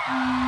everybody,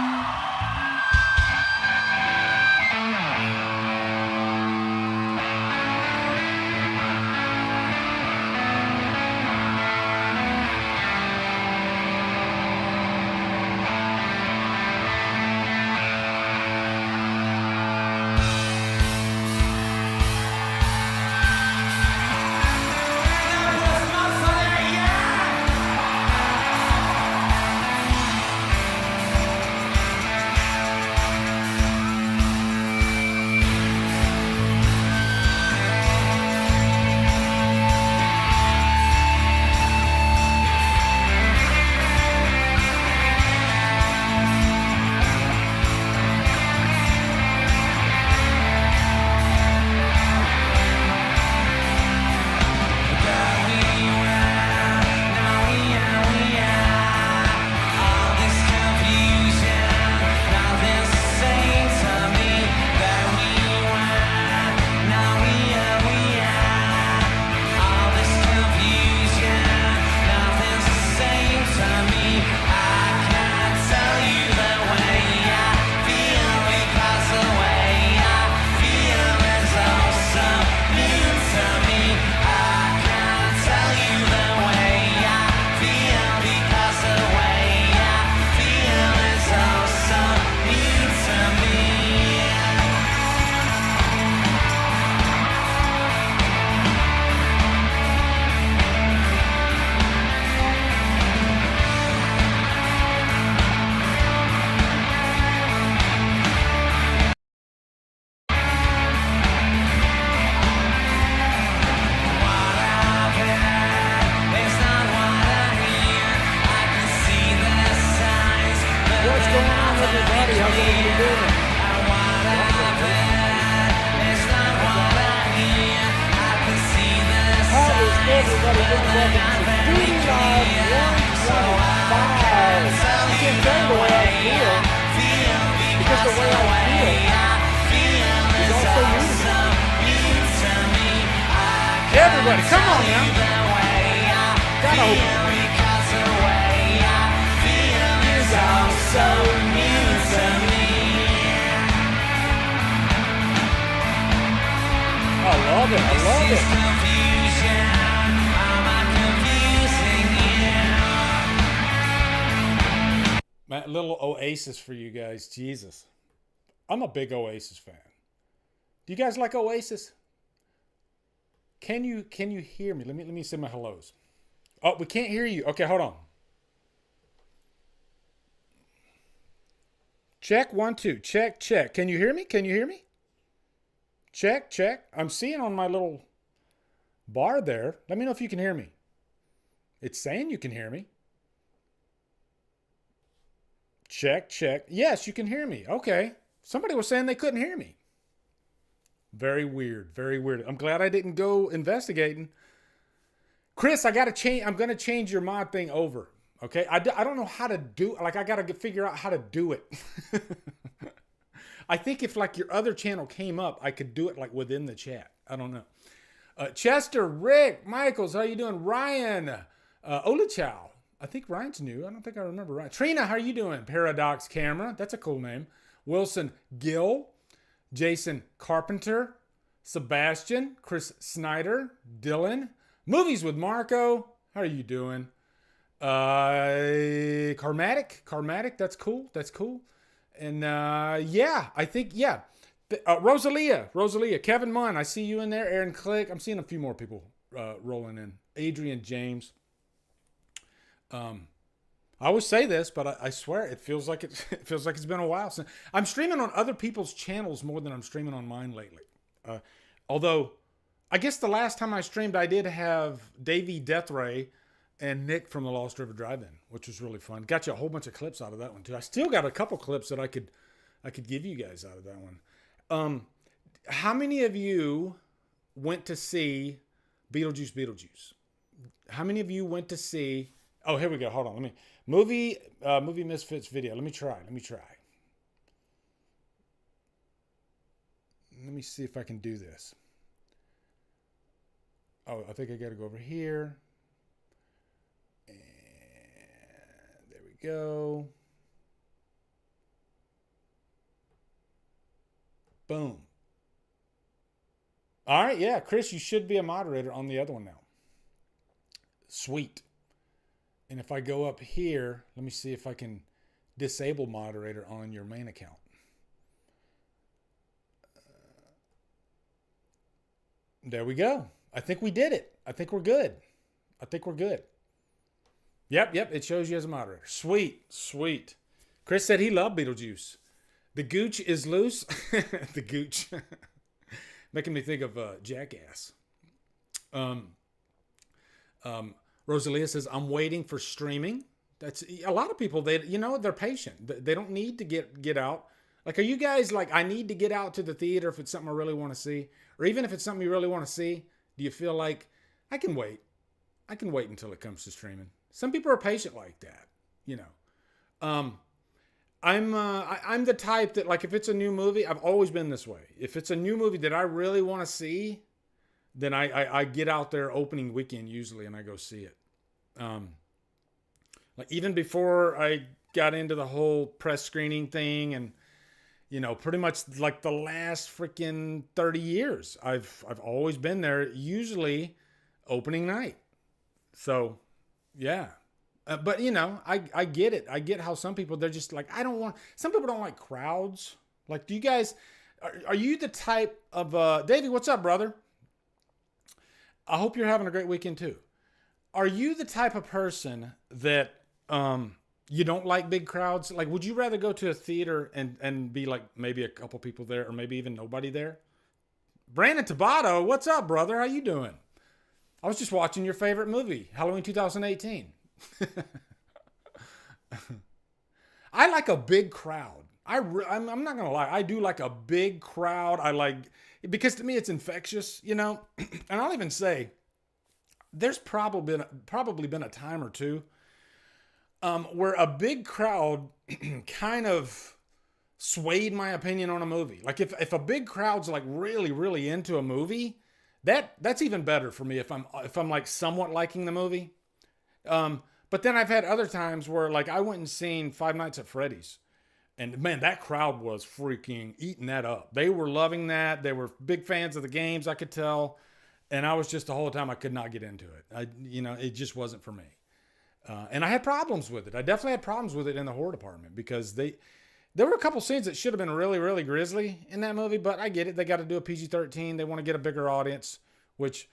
good welcome to DDLive 125. You can tell the way I feel, because the way I feel is also new to me. Everybody, come on now. Gotta hope. Is also new to me. I love it. I love it. A little Oasis for you guys. Jesus. I'm a big Oasis fan. Do you guys like Oasis? Can you hear me? Let me say my hellos. Oh, we can't hear you. Okay, hold on. Check 1 2. Check. Can you hear me? Can you hear me? Check. I'm seeing on my little bar there. Let me know if you can hear me. It's saying you can hear me. Check. Yes, you can hear me. Okay. Somebody was saying they couldn't hear me. Very weird. I'm glad I didn't go investigating. Chris, I got to change. I'm going to change your mod thing over. Okay. I don't know how to do, like, I got to figure out how to do it. I think if like your other channel came up, I could do it like within the chat. I don't know. Chester, Rick, Michaels, how you doing? Ryan, Olachow. I think Ryan's new. I don't think I remember Ryan. Trina, how are you doing? Paradox Camera. That's a cool name. Wilson Gill. Jason Carpenter. Sebastian. Chris Snyder. Dylan. Movies with Marco. How are you doing? Carmatic. That's cool. And yeah, I think, yeah. Rosalia. Kevin Munn. I see you in there. Aaron Click. I'm seeing a few more people rolling in. Adrian James. I always say this, but I swear it feels like it's been a while since I'm streaming on other people's channels more than I'm streaming on mine lately. Although I guess the last time I streamed, I did have Davey Deathray and Nick from the Lost River Drive-In, which was really fun. Got you a whole bunch of clips out of that one too. I still got a couple clips that I could give you guys out of that one. How many of you went to see Beetlejuice? How many of you went to see? Oh, here we go. Hold on. Let me movie Misfits video. Let me try. Let me see if I can do this. Oh, I think I got to go over here. And there we go. Boom. All right, yeah, Chris, you should be a moderator on the other one now. Sweet. And if I go up here, let me see if I can disable moderator on your main account. There we go. I think we did it. I think we're good. I think we're good. Yep. It shows you as a moderator. Sweet. Chris said he loved Beetlejuice. The gooch is loose. The gooch. Making me think of Jackass. Rosalia says, I'm waiting for streaming. That's a lot of people. They're patient. They don't need to get out. Like, are you guys like, I need to get out to the theater if it's something I really want to see? Or even if it's something you really want to see, do you feel like, I can wait? I can wait until it comes to streaming. Some people are patient like that, I'm the type that, like, if it's a new movie, I've always been this way. If it's a new movie that I really want to see, then I get out there opening weekend usually and I go see it. Like even before I got into the whole press screening thing and, pretty much like the last freaking 30 years, I've always been there, usually opening night. So, yeah. But, I get it. I get how some people, they're just like, some people don't like crowds. Like, do you guys, are you the type of, Davey, what's up, brother? I hope you're having a great weekend too. Are you the type of person that, you don't like big crowds? Like, would you rather go to a theater and be like maybe a couple people there or maybe even nobody there? Brandon Tabato, what's up, brother? How you doing? I was just watching your favorite movie, Halloween 2018. I like a big crowd. I'm not going to lie. I do like a big crowd. I like, because to me it's infectious, And I'll even say there's probably been a time or two where a big crowd kind of swayed my opinion on a movie. Like if a big crowd's like really, really into a movie, that's even better for me if I'm like somewhat liking the movie. But then I've had other times where like I went and seen Five Nights at Freddy's, and man, that crowd was freaking eating that up. They were loving that. They were big fans of the games, I could tell. And I was just the whole time I could not get into it. It just wasn't for me. And I had problems with it. I definitely had problems with it in the horror department because there were a couple scenes that should have been really, really grisly in that movie, but I get it. They got to do a PG-13. They want to get a bigger audience, which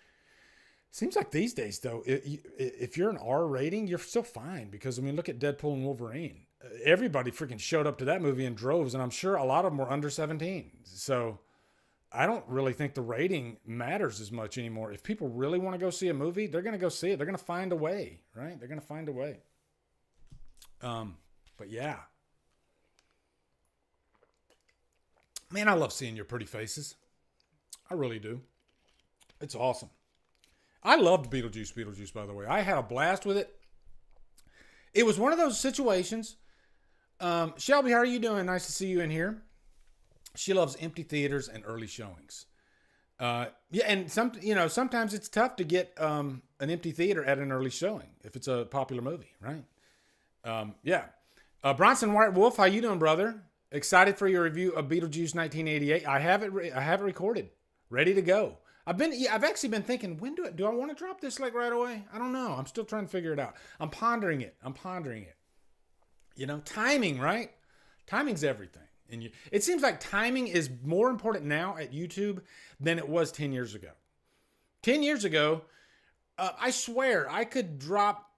seems like these days, though, if you're an R rating, you're still fine because, look at Deadpool and Wolverine. Everybody freaking showed up to that movie in droves, and I'm sure a lot of them were under 17. So I don't really think the rating matters as much anymore. If people really want to go see a movie, they're going to go see it. They're going to find a way, right? They're going to find a way. But yeah. Man, I love seeing your pretty faces. I really do. It's awesome. I loved Beetlejuice, by the way. I had a blast with it. It was one of those situations. Shelby, how are you doing? Nice to see you in here. She loves empty theaters and early showings. Yeah, and sometimes it's tough to get an empty theater at an early showing if it's a popular movie, right? Yeah. Bronson White Wolf, how you doing, brother? Excited for your review of Beetlejuice 1988. I have it recorded, ready to go. I've actually been thinking, when do I want to drop this like right away? I don't know. I'm still trying to figure it out. I'm pondering it. Timing, right? Timing's everything. And it seems like timing is more important now at YouTube than it was 10 years ago. 10 years ago, I swear I could drop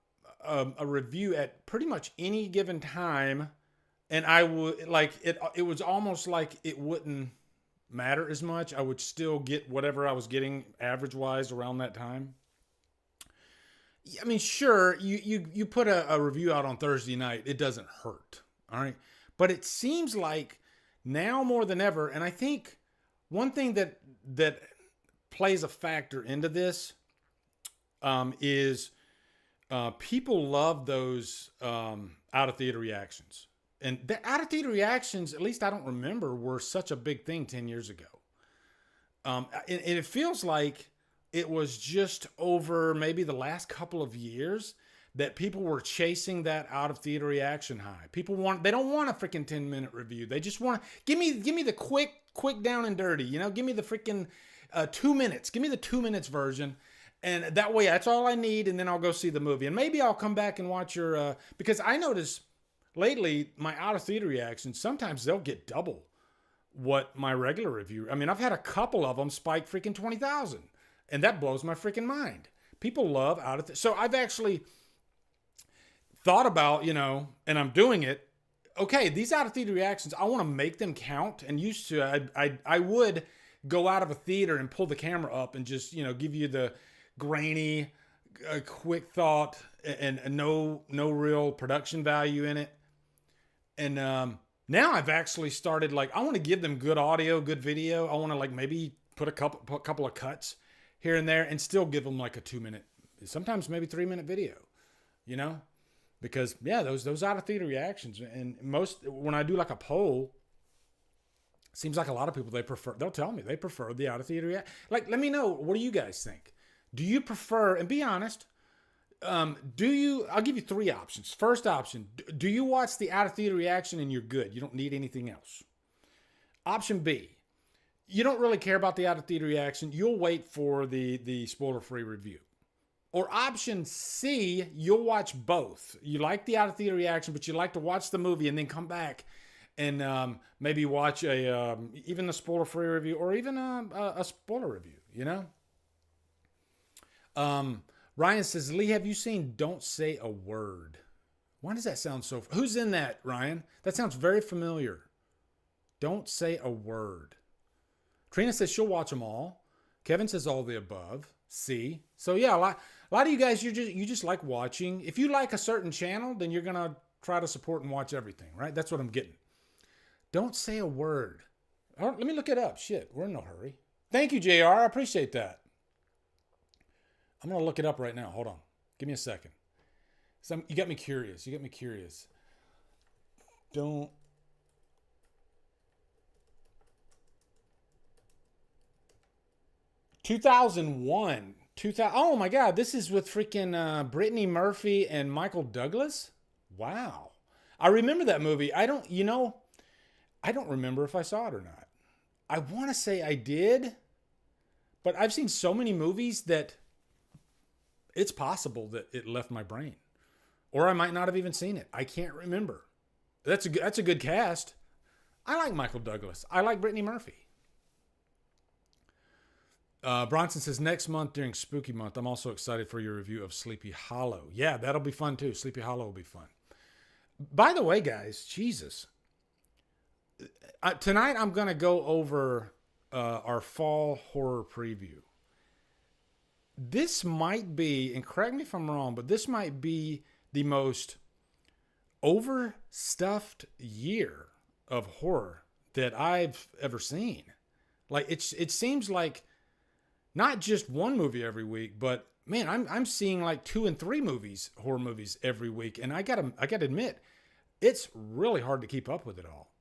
a review at pretty much any given time, and I would like it. It was almost like it wouldn't matter as much. I would still get whatever I was getting average wise around that time. Sure, you put a review out on Thursday night, it doesn't hurt. All right. But it seems like now more than ever, and I think one thing that plays a factor into this is people love those out of theater reactions. And the out of theater reactions, at least I don't remember, were such a big thing 10 years ago. And it feels like it was just over maybe the last couple of years that people were chasing that out of theater reaction high. They don't want a freaking 10-minute review. They just want to give me the quick down and dirty. You know, give me the freaking 2 minutes. Give me the 2 minutes version. And that way, that's all I need. And then I'll go see the movie. And maybe I'll come back and watch your, because I notice lately my out of theater reactions, sometimes they'll get double what my regular review. I mean, I've had a couple of them spike freaking 20,000. And that blows my freaking mind. People love out of so I've actually thought about, you know, and I'm doing it. Okay, these out of theater reactions, I want to make them count. And used to, I would go out of a theater and pull the camera up and just, you know, give you the grainy, quick thought and no real production value in it. And now I've actually started, like, I want to give them good audio, good video. I want to, like, maybe put a couple of cuts here and there and still give them like a 2 minute, sometimes maybe 3 minute video, you know, because yeah, those out of theater reactions, and most, when I do like a poll, seems like a lot of people, they'll tell me they prefer the out of theater reaction. Like, let me know, what do you guys think? Do you prefer, and be honest, I'll give you 3 options. First option, do you watch the out of theater reaction and you're good? You don't need anything else. Option B, you don't really care about the out of theater reaction. You'll wait for the spoiler-free review. Or option C, you'll watch both. You like the out of theater reaction, but you like to watch the movie and then come back and maybe watch even a spoiler-free review or even a spoiler review, you know? Ryan says, Lee, have you seen Don't Say a Word? Why does that sound so... Who's in that, Ryan? That sounds very familiar. Don't Say a Word. Trina says she'll watch them all. Kevin says all the above. See? So yeah, a lot of you guys, you just like watching. If you like a certain channel, then you're going to try to support and watch everything, right? That's what I'm getting. Don't Say a Word. Oh, let me look it up. Shit, we're in no hurry. Thank you, JR. I appreciate that. I'm going to look it up right now. Hold on. Give me a second. You got me curious. 2001. Oh my God, this is with freaking Brittany Murphy and Michael Douglas? Wow. I remember that movie. I don't remember if I saw it or not. I want to say I did, but I've seen so many movies that it's possible that it left my brain. Or I might not have even seen it. I can't remember. That's a good cast. I like Michael Douglas. I like Brittany Murphy. Bronson says, next month during Spooky Month, I'm also excited for your review of Sleepy Hollow. Yeah, that'll be fun too. Sleepy Hollow will be fun. By the way, guys, Jesus. Tonight I'm going to go over our fall horror preview. This might be, and correct me if I'm wrong, but this might be the most overstuffed year of horror that I've ever seen. Like, it seems like not just one movie every week, but man, I'm seeing like 2 and 3 horror movies every week, and I gotta admit, it's really hard to keep up with it all.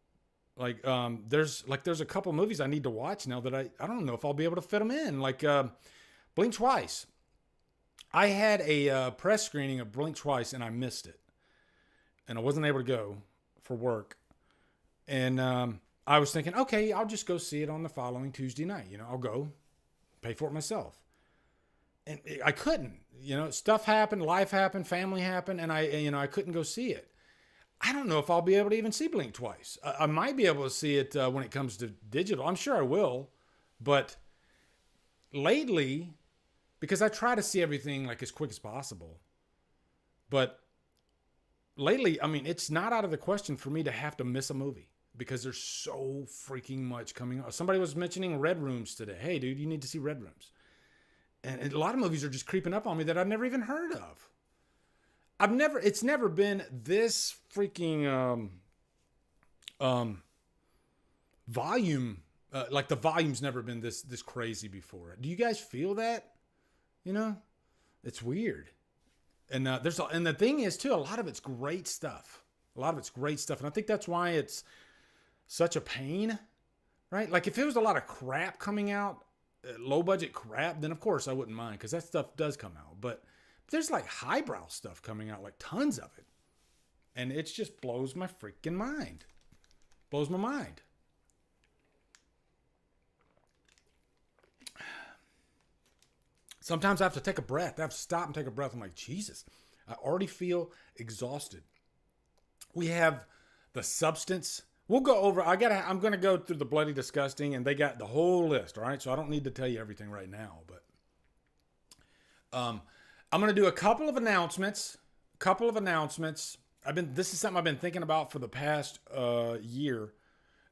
Like, there's a couple movies I need to watch now that I don't know if I'll be able to fit them in. Like, Blink Twice. I had a press screening of Blink Twice and I missed it, and I wasn't able to go for work, and I was thinking, okay, I'll just go see it on the following Tuesday night. You know, I'll go pay for it myself. And I couldn't, you know, stuff happened, life happened, family happened, and I couldn't go see it. I don't know if I'll be able to even see Blink Twice. I might be able to see it when it comes to digital. I'm sure I will, but lately, because I try to see everything like as quick as possible, but lately, I mean, it's not out of the question for me to have to miss a movie because there's so freaking much coming on. Somebody was mentioning Red Rooms today. Hey, dude, you need to see Red Rooms. And a lot of movies are just creeping up on me that I've never even heard of. It's never been this freaking volume. Like the volume's never been this crazy before. Do you guys feel that? You know, it's weird. And and the thing is too, a lot of it's great stuff. And I think that's why it's such a pain, right? Like if it was a lot of crap coming out, low budget crap, then of course I wouldn't mind because that stuff does come out. But There's like highbrow stuff coming out, like tons of it. And it just blows my freaking mind. Blows my mind. Sometimes I have to take a breath. I have to stop and take a breath. I'm like, Jesus, I already feel exhausted. We have the substance. We'll go over. I'm going to go through the Bloody Disgusting, and they got the whole list. All right. So I don't need to tell you everything right now, but I'm going to do a couple of announcements. This is something I've been thinking about for the past year,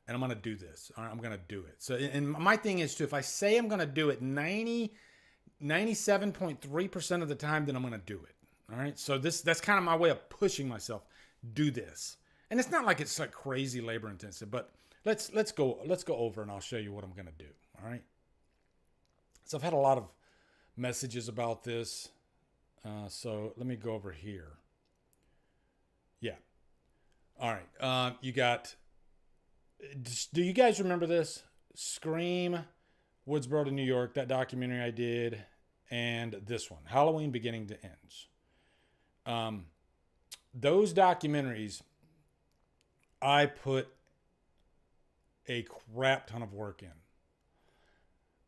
and I'm going to do this. All right, I'm going to do it. So, and my thing is too, if I say I'm going to do it 97.3% of the time, then I'm going to do it. All right. So that's kind of my way of pushing myself. Do this. And it's not like it's like crazy labor intensive, but let's go over and I'll show you what I'm going to do. All right. So I've had a lot of messages about this. So let me go over here. Yeah. All right. You got, do you guys remember this? Scream, Woodsboro to New York, that documentary I did, and this one, Halloween Beginning to Ends. Those documentaries, I put a crap ton of work in.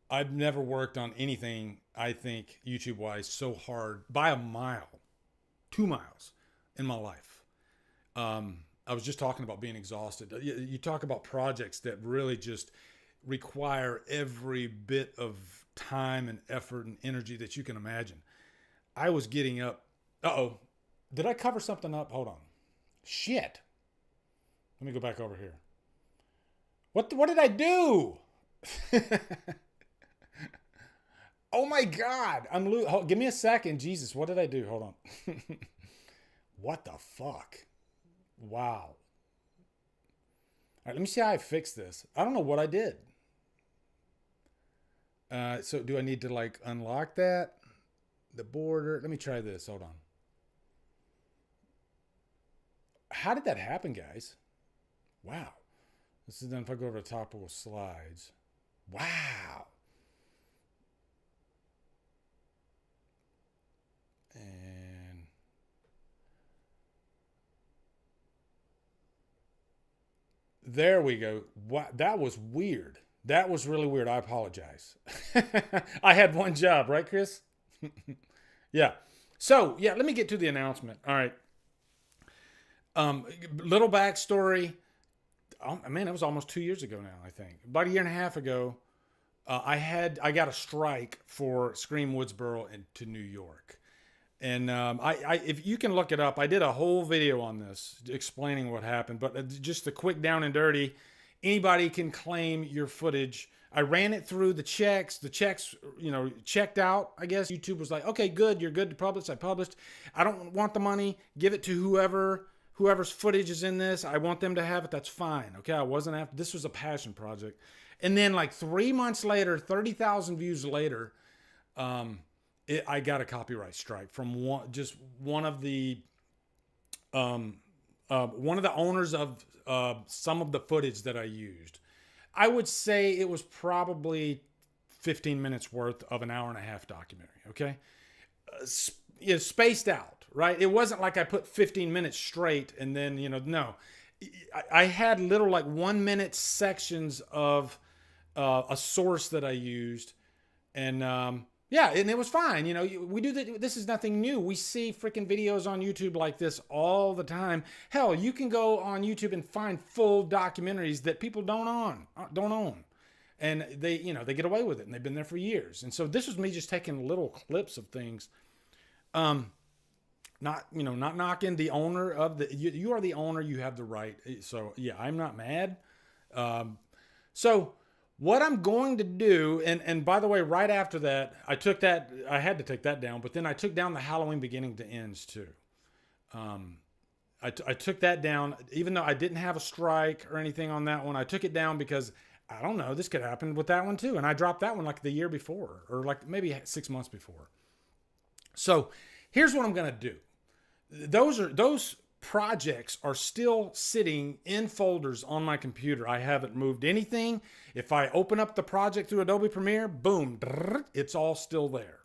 I've never worked on anything, I think, YouTube-wise, so hard by a mile, 2 miles in my life. I was just talking about being exhausted. You talk about projects that really just require every bit of time and effort and energy that you can imagine. I was getting up. Uh-oh. Did I cover something up? Hold on. Shit. Let me go back over here. What did I do? Oh my God. Give me a second. Jesus, what did I do? Hold on. What the fuck? Wow. All right, let me see how I fix this. I don't know what I did. So do I need to like unlock that? The border. Let me try this. Hold on. How did that happen, guys? Wow. This is then if I go over to topical slides. Wow. And there we go. Wow, that was weird. That was really weird. I apologize. I had one job, right, Chris? Yeah. So, yeah, let me get to the announcement. All right. Little backstory. Oh, man, it was almost 2 years ago now, I think. About a year and a half ago, I got a strike for Scream Woodsboro to New York. And if you can look it up, I did a whole video on this explaining what happened. But just a quick down and dirty, anybody can claim your footage. I ran it through the checks. The checks, checked out. I guess YouTube was like, okay, good. You're good to publish. I published. I don't want the money. Give it to whoever's footage is in this. I want them to have it. That's fine. Okay. I wasn't after. This was a passion project. And then like 3 months later, 30,000 views later, I got a copyright strike from one of the owners of some of the footage that I used. I would say it was probably 15 minutes worth of an hour and a half documentary. Okay. Spaced out, right? It wasn't like I put 15 minutes straight and then, no. I had little like 1 minute sections of a source that I used. And yeah, and it was fine. We do that. This is nothing new. We see freaking videos on YouTube like this all the time. Hell, you can go on YouTube and find full documentaries that people don't own. And they get away with it, and they've been there for years. And so this was me just taking little clips of things. Not knocking the owner of you are the owner, you have the right. So yeah, I'm not mad. So what I'm going to do, and by the way, right after that, I had to take that down, but then I took down the Halloween Beginning to Ends too. I took that down, even though I didn't have a strike or anything on that one. I took it down because I don't know, this could happen with that one too. And I dropped that one like the year before, or like maybe 6 months before. So here's what I'm going to do. Those projects are still sitting in folders on my computer. I haven't moved anything. If I open up the project through Adobe Premiere, boom, it's all still there.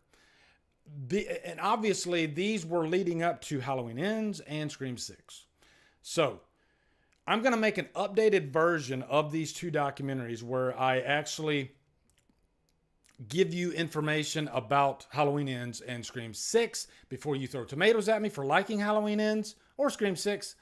and obviously these were leading up to Halloween Ends and Scream 6. So I'm going to make an updated version of these two documentaries where I actually give you information about Halloween Ends and Scream 6 before you throw tomatoes at me for liking Halloween Ends or Scream 6.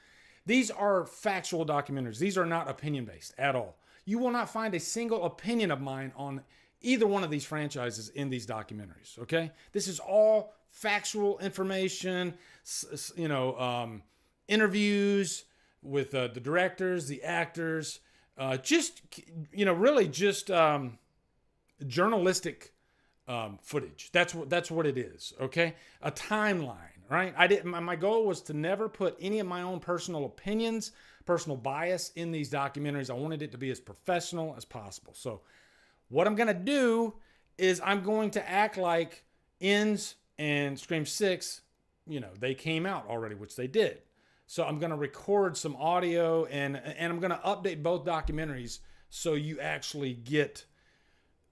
These are factual documentaries. These are not opinion-based at all. You will not find a single opinion of mine on either one of these franchises in these documentaries, okay? This is all factual information, interviews with the directors, the actors, really just journalistic footage. That's what it is, okay? A timeline, right? My goal was to never put any of my own personal opinions, personal bias in these documentaries. I wanted it to be as professional as possible. So what I'm going to do is I'm going to act like Ends and Scream 6, they came out already, which they did. So I'm going to record some audio and I'm going to update both documentaries so you actually get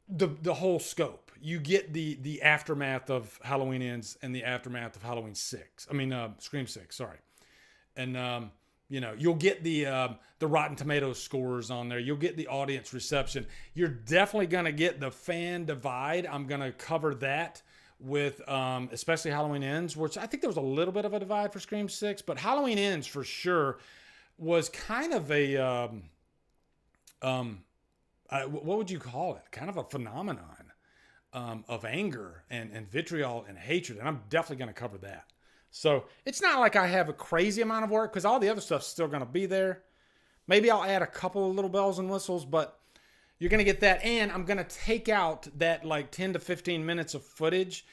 the whole scope. You get the aftermath of Halloween Ends and the aftermath of Scream 6, sorry. And you'll get the Rotten Tomatoes scores on there. You'll get the audience reception. You're definitely going to get the fan divide. I'm going to cover that with especially Halloween Ends, which I think there was a little bit of a divide for Scream 6, but Halloween Ends for sure was kind of a what would you call it? Kind of a phenomenon of anger and vitriol and hatred, and I'm definitely going to cover that. So it's not like I have a crazy amount of work because all the other stuff's still going to be there. Maybe I'll add a couple of little bells and whistles, but you're going to get that. And I'm going to take out that like 10 to 15 minutes of footage,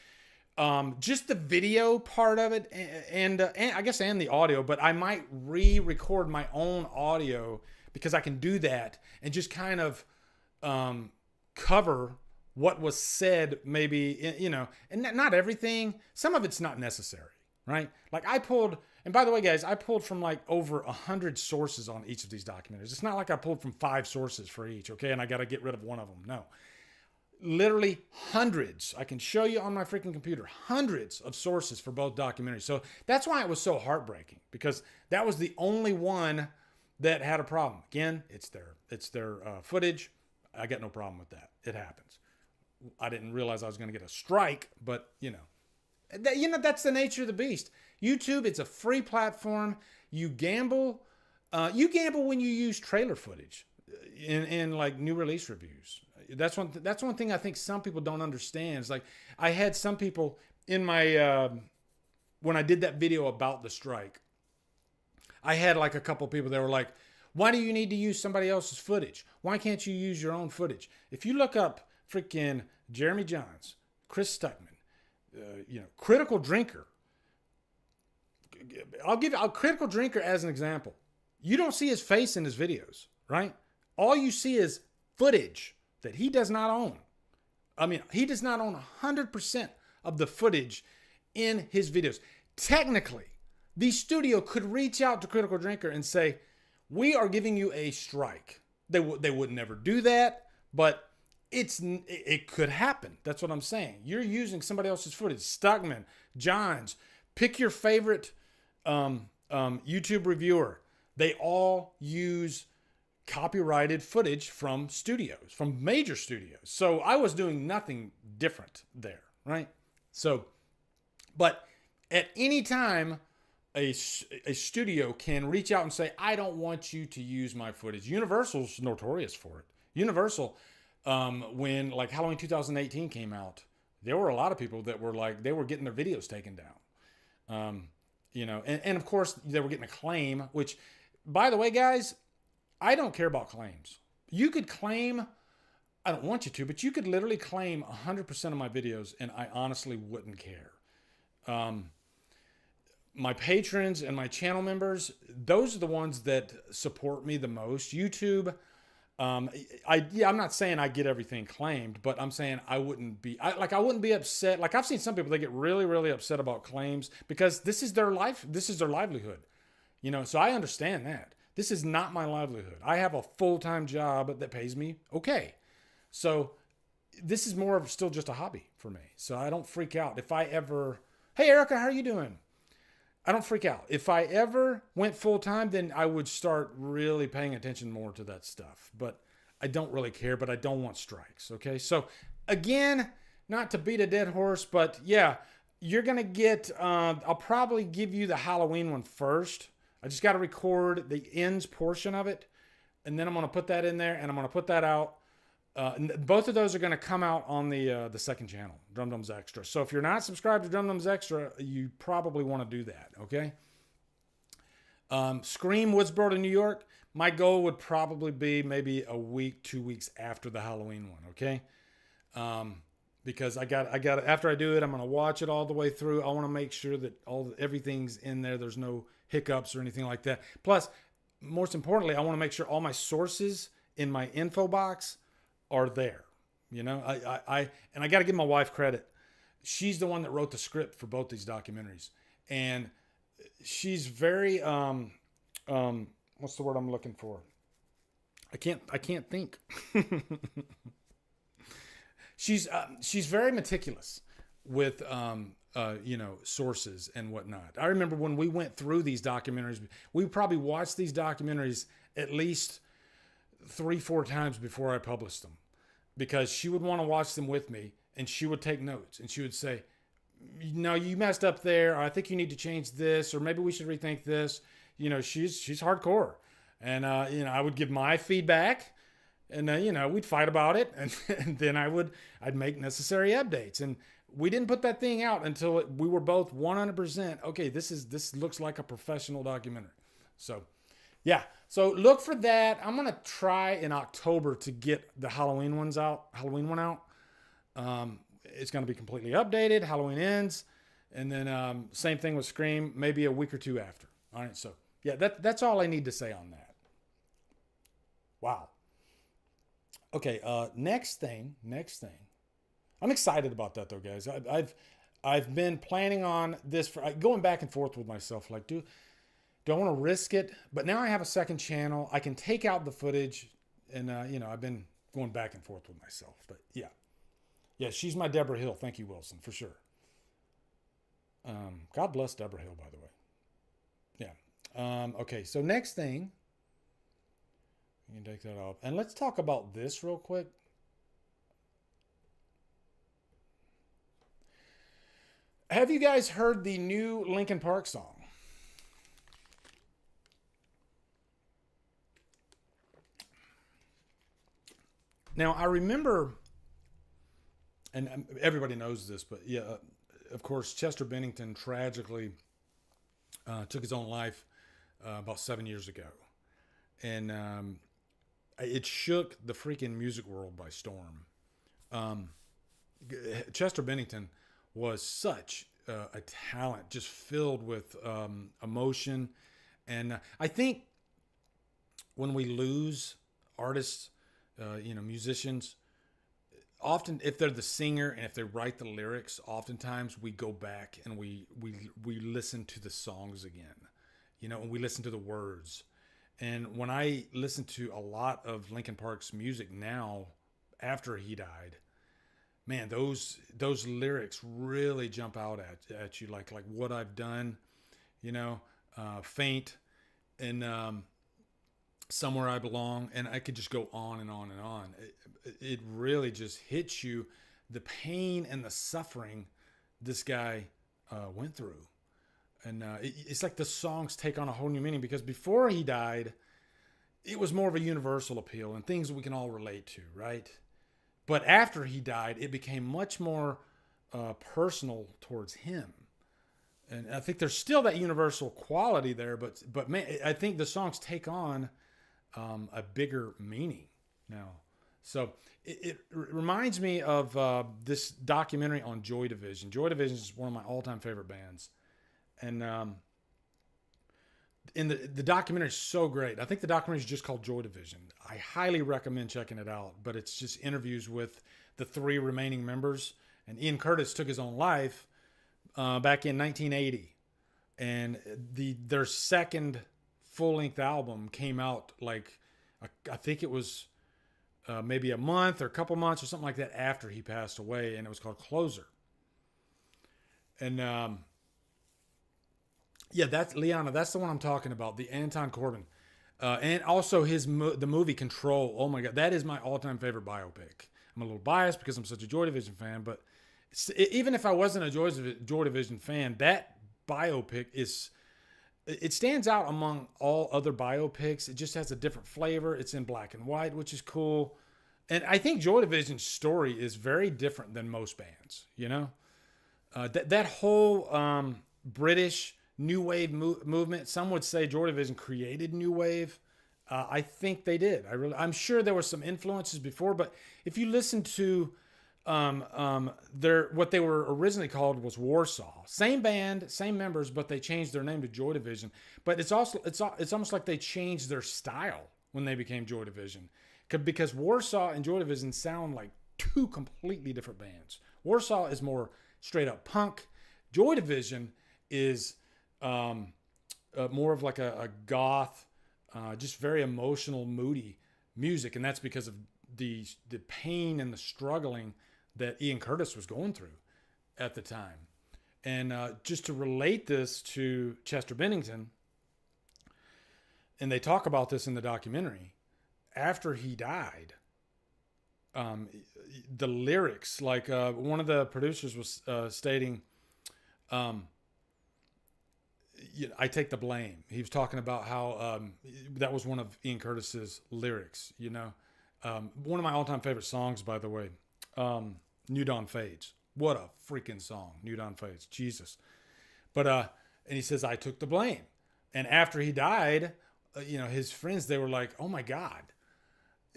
just the video part of it and I guess and the audio, but I might re-record my own audio because I can do that and just kind of cover what was said maybe, and not everything. Some of it's not necessary. Right? Like and by the way, guys, I pulled from like over 100 sources on each of these documentaries. It's not like I pulled from 5 sources for each, okay? And I got to get rid of one of them. No. Literally hundreds. I can show you on my freaking computer. Hundreds of sources for both documentaries. So that's why it was so heartbreaking, because that was the only one that had a problem. Again, it's their footage. I got no problem with that. It happens. I didn't realize I was going to get a strike, but that's the nature of the beast. YouTube, it's a free platform. You gamble. You gamble when you use trailer footage in like new release reviews. That's one thing I think some people don't understand. It's like I had some people in my when I did that video about the strike, I had like a couple people that were like, "Why do you need to use somebody else's footage? Why can't you use your own footage?" If you look up freaking Jeremy Johns, Chris Stuckman, Critical Drinker. I'll give Critical Drinker as an example. You don't see his face in his videos, right? All you see is footage that he does not own. I mean, he does not own 100% of the footage in his videos. Technically, the studio could reach out to Critical Drinker and say, "We are giving you a strike." They would never do that, but it could happen. That's what I'm saying. You're using somebody else's footage. Stuckman, Johns, pick your favorite YouTube reviewer. They all use copyrighted footage from studios, from major studios. So I was doing nothing different there, right? So, but at any time, a studio can reach out and say, "I don't want you to use my footage." Universal's notorious for it. Universal, when like Halloween 2018 came out, there were a lot of people that were like, they were getting their videos taken down. And of course they were getting a claim, which, by the way, guys, I don't care about claims. You could claim, I don't want you to, but you could literally claim 100% of my videos and I honestly wouldn't care. My patrons and my channel members, those are the ones that support me the most. YouTube, I'm not saying I get everything claimed, but I'm saying I wouldn't be upset. Like I've seen some people, they get really, really upset about claims because this is their life. This is their livelihood, so I understand that. This is not my livelihood. I have a full-time job that pays me okay. So this is more of still just a hobby for me. So I don't freak out. If I ever, hey, Erica, how are you doing? I don't freak out. If I ever went full time, then I would start really paying attention more to that stuff. But I don't really care, but I don't want strikes. Okay. So again, not to beat a dead horse, but yeah, you're going to get, I'll probably give you the Halloween one first. I just got to record the ends portion of it. And then I'm going to put that in there and I'm going to put that out. Both of those are going to come out on the second channel, Drumdums Xtra. So if you're not subscribed to Drumdums Xtra, you probably want to do that, okay? Scream Woodsboro to New York. My goal would probably be maybe a week, 2 weeks after the Halloween one, okay? Because I got after I do it, I'm going to watch it all the way through. I want to make sure that everything's in there. There's no hiccups or anything like that. Plus, most importantly, I want to make sure all my sources in my info box are there. You know, I got to give my wife credit. She's the one that wrote the script for both these documentaries, and she's very what's the word I'm looking for? I can't think. She's very meticulous with sources and whatnot. I remember when we went through these documentaries, we probably watched these documentaries at least 3-4 times before I published them, because she would want to watch them with me and she would take notes and she would say, no, you messed up there. Or I think you need to change this, or maybe we should rethink this. You know, she's hardcore. And, I would give my feedback and, we'd fight about it. And then I'd make necessary updates. And we didn't put that thing out until we were both 100%. Okay, this looks like a professional documentary. So yeah. So look for that. I'm going to try in October to get the Halloween one out. It's going to be completely updated. Halloween ends. And then same thing with Scream, maybe a week or two after. All right. So yeah, that's all I need to say on that. Wow. Okay. Next thing. I'm excited about that though, guys. I've been planning on this for going back and forth with myself. Like, do I want to risk it? But now I have a second channel. I can take out the footage, and I've been going back and forth with myself. But yeah, she's my Deborah Hill. Thank you, Wilson, for sure. God bless Deborah Hill, by the way. Yeah. Okay. So next thing, you can take that off, and let's talk about this real quick. Have you guys heard the new Linkin Park song? Now, I remember, and everybody knows this, but yeah, of course, Chester Bennington tragically took his own life about 7 years ago. And it shook the freaking music world by storm. Chester Bennington was such a talent, just filled with emotion. And I think when we lose artists, musicians, often if they're the singer and if they write the lyrics, oftentimes we go back and we listen to the songs again, and we listen to the words. And when I listen to a lot of Linkin Park's music now, after he died, man, those lyrics really jump out at you, like What I've Done, Faint, and Somewhere I Belong, and I could just go on and on and on. It really just hits you, the pain and the suffering this guy went through. And it's like the songs take on a whole new meaning, because before he died, it was more of a universal appeal and things that we can all relate to, right? But after he died, it became much more personal towards him. And I think there's still that universal quality there, but man, I think the songs take on a bigger meaning now. So it reminds me of this documentary on Joy Division. Joy Division is one of my all-time favorite bands. And in the documentary is so great. I think the documentary is just called Joy Division. I highly recommend checking it out. But it's just interviews with the 3 remaining members. And Ian Curtis took his own life back in 1980. And their second full-length album came out I think it was maybe a month or a couple months or something like that after he passed away, and it was called Closer. And yeah, that's Liana. That's the one I'm talking about. The Anton Corbijn, and also the movie Control. Oh my God, that is my all-time favorite biopic. I'm a little biased because I'm such a Joy Division fan, but even if I wasn't a Joy Division fan, that biopic it stands out among all other biopics. It just has a different flavor. It's in black and white, which is cool. And I think Joy Division's story is very different than most bands, you know? That whole British new wave movement, some would say Joy Division created new wave. I think they did. I'm sure there were some influences before, but if you listen to what they were originally called was Warsaw. Same band, same members, but they changed their name to Joy Division. But it's almost like they changed their style when they became Joy Division, because Warsaw and Joy Division sound like two completely different bands. Warsaw is more straight up punk. Joy Division is more of like a goth, just very emotional, moody music, and that's because of the pain and the struggling that Ian Curtis was going through at the time. And just to relate this to Chester Bennington, and they talk about this in the documentary, after he died, the lyrics, like one of the producers was stating, I take the blame. He was talking about how that was one of Ian Curtis's lyrics, you know. One of my all-time favorite songs, by the way, New Dawn Fades. What a freaking song, New Dawn Fades. Jesus. But, and he says, I took the blame. And after he died, his friends, they were like, oh my God,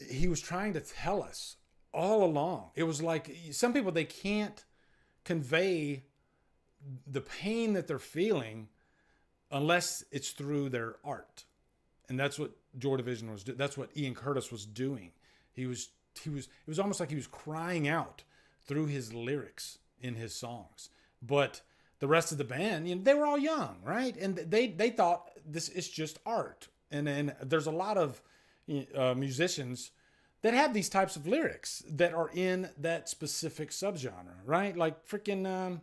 he was trying to tell us all along. It was like some people, they can't convey the pain that they're feeling unless it's through their art. And that's what Joy Division was doing. That's what Ian Curtis was doing. It was almost like he was crying out through his lyrics in his songs. But the rest of the band, they were all young, right? And they thought this is just art. And there's a lot of musicians that have these types of lyrics that are in that specific subgenre, right? Like freaking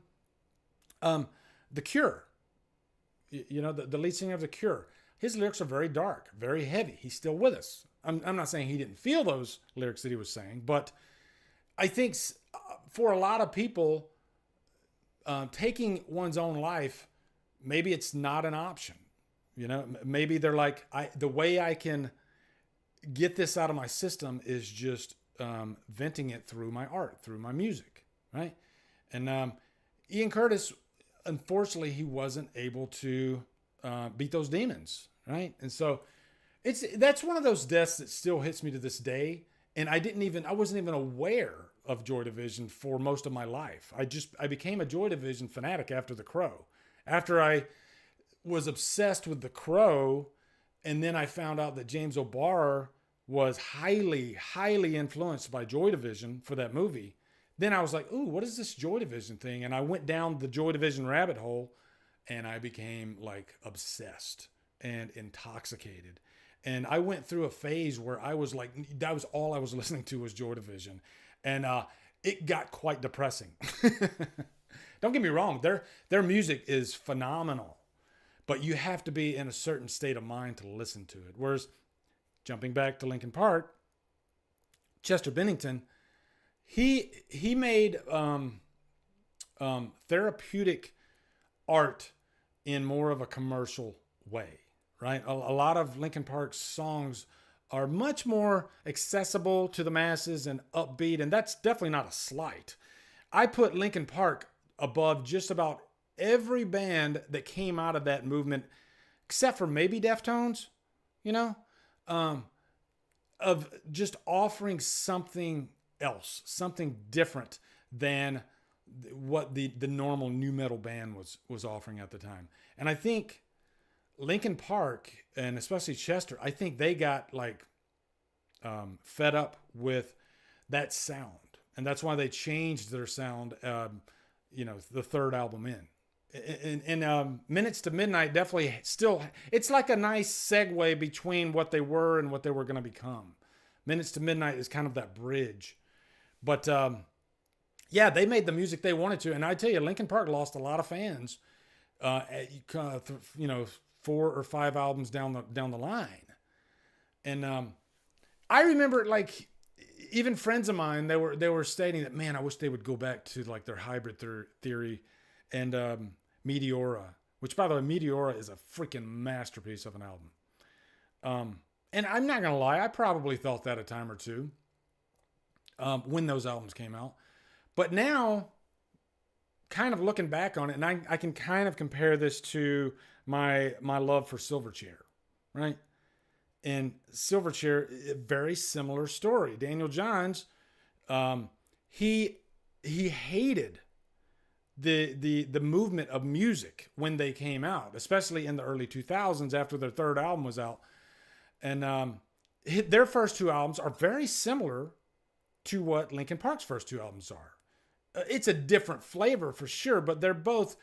The Cure. The lead singer of The Cure. His lyrics are very dark, very heavy. He's still with us. I'm not saying he didn't feel those lyrics that he was saying, but I think for a lot of people, taking one's own life, maybe it's not an option. Maybe they're like, the way I can get this out of my system is just venting it through my art, through my music, right? And Ian Curtis, unfortunately, he wasn't able to beat those demons, right? And so that's one of those deaths that still hits me to this day. And I wasn't even aware of Joy Division for most of my life. I became a Joy Division fanatic after The Crow. After I was obsessed with The Crow, and then I found out that James O'Barr was highly, highly influenced by Joy Division for that movie. Then I was like, ooh, what is this Joy Division thing? And I went down the Joy Division rabbit hole, and I became like obsessed and intoxicated. And I went through a phase where I was like, that was all I was listening to was Joy Division. And it got quite depressing. Don't get me wrong. Their music is phenomenal, but you have to be in a certain state of mind to listen to it. Whereas jumping back to Linkin Park, Chester Bennington, he made therapeutic art in more of a commercial way, right? A lot of Linkin Park's songs are much more accessible to the masses and upbeat, and that's definitely not a slight. I put Linkin Park above just about every band that came out of that movement, except for maybe Deftones, of just offering something else, something different than what the normal nu metal band was offering at the time. And I think Linkin Park, and especially Chester, I think they got fed up with that sound. And that's why they changed their sound, the third album in. And Minutes to Midnight definitely still, it's like a nice segue between what they were and what they were going to become. Minutes to Midnight is kind of that bridge. But yeah, they made the music they wanted to. And I tell you, Linkin Park lost a lot of fans, you know, 4 or 5 albums down the line. And I remember, like, even friends of mine, they were stating that, man, I wish they would go back to like their Hybrid Theory and Meteora, which, by the way, Meteora is a freaking masterpiece of an album. And I'm not gonna lie, I probably thought that a time or two when those albums came out. But now, kind of looking back on it, and I can kind of compare this to my love for Silverchair, right? And Silverchair, a very similar story. Daniel Johns, he hated the movement of music when they came out, especially in the early 2000s after their third album was out. And their first 2 albums are very similar to what Linkin Park's first 2 albums are. It's a different flavor for sure, but they're both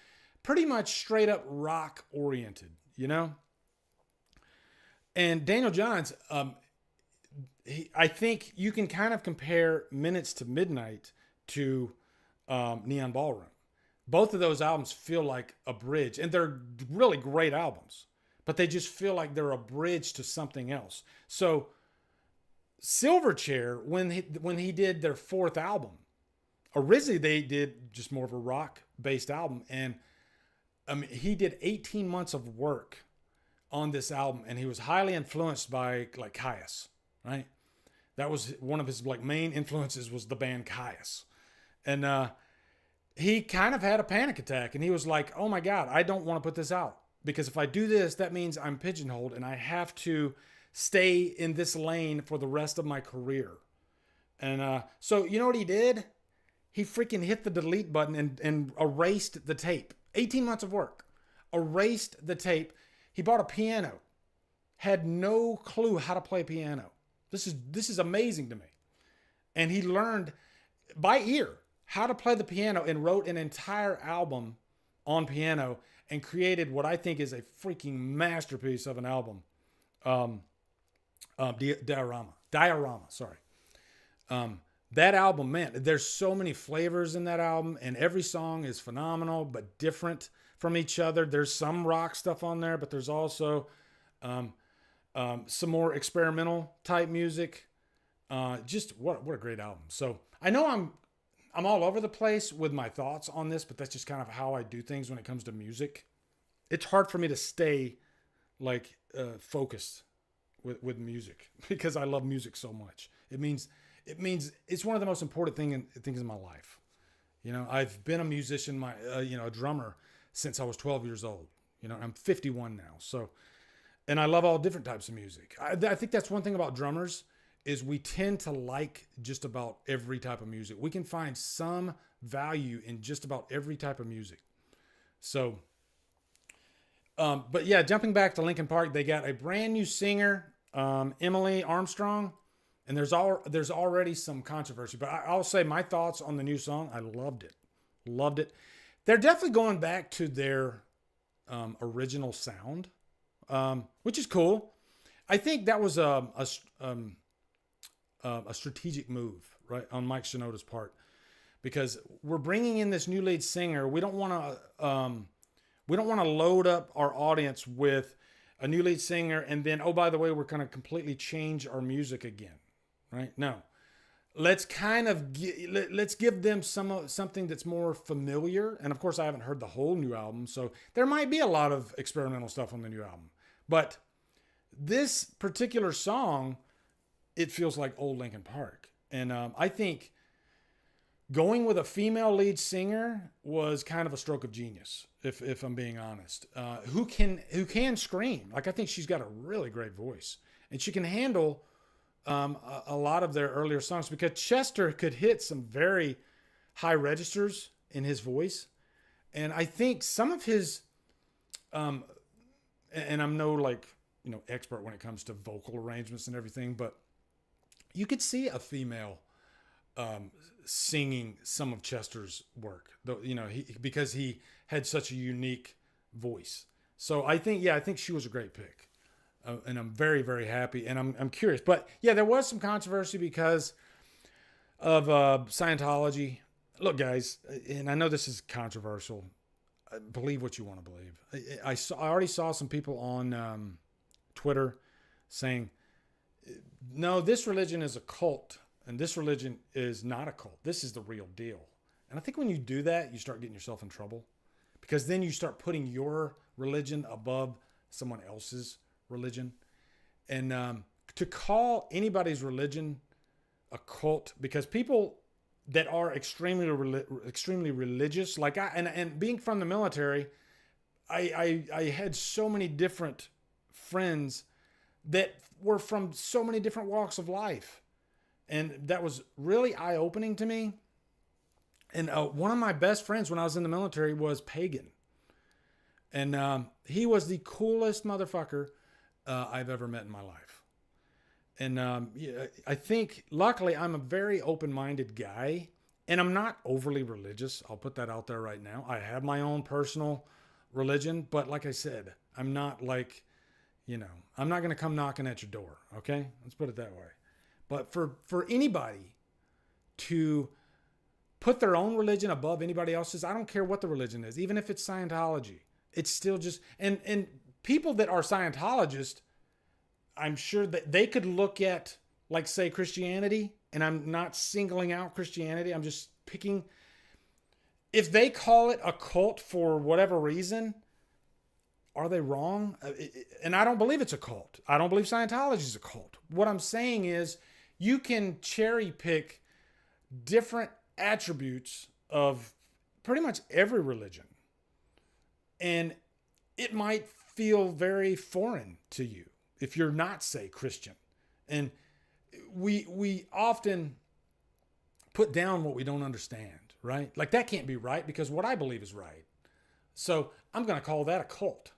pretty much straight up rock oriented, you know? And Daniel Johns, I think you can kind of compare Minutes to Midnight to Neon Ballroom. Both of those albums feel like a bridge, and they're really great albums, but they just feel like they're a bridge to something else. So Silverchair, when he did their 4th album, originally they did just more of a rock-based album, and he did 18 months of work on this album, and he was highly influenced by like Caius, right? That was one of his like main influences, was the band Caius. And he kind of had a panic attack, and he was like, oh my God, I don't want to put this out, because if I do this, that means I'm pigeonholed and I have to stay in this lane for the rest of my career. And so you know what he did? He freaking hit the delete button and erased the tape. 18 months of work. Erased the tape. He bought a piano. Had no clue how to play piano. This is amazing to me. And he learned by ear how to play the piano and wrote an entire album on piano and created what I think is a freaking masterpiece of an album. Diorama, sorry. That album, man, there's so many flavors in that album, and every song is phenomenal, but different from each other. There's some rock stuff on there, but there's also some more experimental type music. Just what a great album. So I know I'm all over the place with my thoughts on this, but that's just kind of how I do things when it comes to music. It's hard for me to stay like focused with music because I love music so much. It means it's one of the most important things in my life. You know, I've been a musician, a drummer since I was 12 years old. You know, I'm 51 now. So, and I love all different types of music. I think that's one thing about drummers is we tend to like just about every type of music. We can find some value in just about every type of music. So, but yeah, jumping back to Linkin Park, they got a brand new singer, Emily Armstrong. And there's already some controversy, but I'll say my thoughts on the new song. I loved it. They're definitely going back to their original sound, which is cool. I think that was a strategic move, right, on Mike Shinoda's part, because we're bringing in this new lead singer. We don't want to load up our audience with a new lead singer and then, oh, by the way, we're going to completely change our music again. Right? No, let's kind of let's give them something that's more familiar. And of course, I haven't heard the whole new album, so there might be a lot of experimental stuff on the new album. But this particular song, it feels like old Linkin Park, and I think going with a female lead singer was kind of a stroke of genius, if I'm being honest. Who can scream? Like, I think she's got a really great voice, and she can handle a lot of their earlier songs, because Chester could hit some very high registers in his voice. And I think some of his, and I'm no expert when it comes to vocal arrangements and everything, but you could see a female singing some of Chester's work, though, because he had such a unique voice. So I think she was a great pick. and I'm very, very happy. And I'm curious. But yeah, there was some controversy because of Scientology. Look, guys, and I know this is controversial. Believe what you want to believe. I already saw some people on Twitter saying, no, this religion is a cult, and this religion is not a cult. This is the real deal. And I think when you do that, you start getting yourself in trouble, because then you start putting your religion above someone else's religion. And to call anybody's religion a cult, because people that are extremely religious, like and being from the military, I had so many different friends that were from so many different walks of life, and that was really eye-opening to me. And one of my best friends when I was in the military was pagan, and he was the coolest motherfucker I've ever met in my life. And yeah, I think, luckily, I'm a very open-minded guy, and I'm not overly religious. I'll put that out there right now. I have my own personal religion, but like I said, I'm not like, I'm not going to come knocking at your door, okay? Let's put it that way. But for anybody to put their own religion above anybody else's, I don't care what the religion is, even if it's Scientology. It's still just, and people that are Scientologists, I'm sure that they could look at, like, say, Christianity, and I'm not singling out Christianity. I'm just picking. If they call it a cult for whatever reason, are they wrong? And I don't believe it's a cult. I don't believe Scientology is a cult. What I'm saying is you can cherry pick different attributes of pretty much every religion, and it might feel very foreign to you if you're not, say, Christian. And we often put down what we don't understand, right? Like, that can't be right because what I believe is right. So I'm going to call that a cult.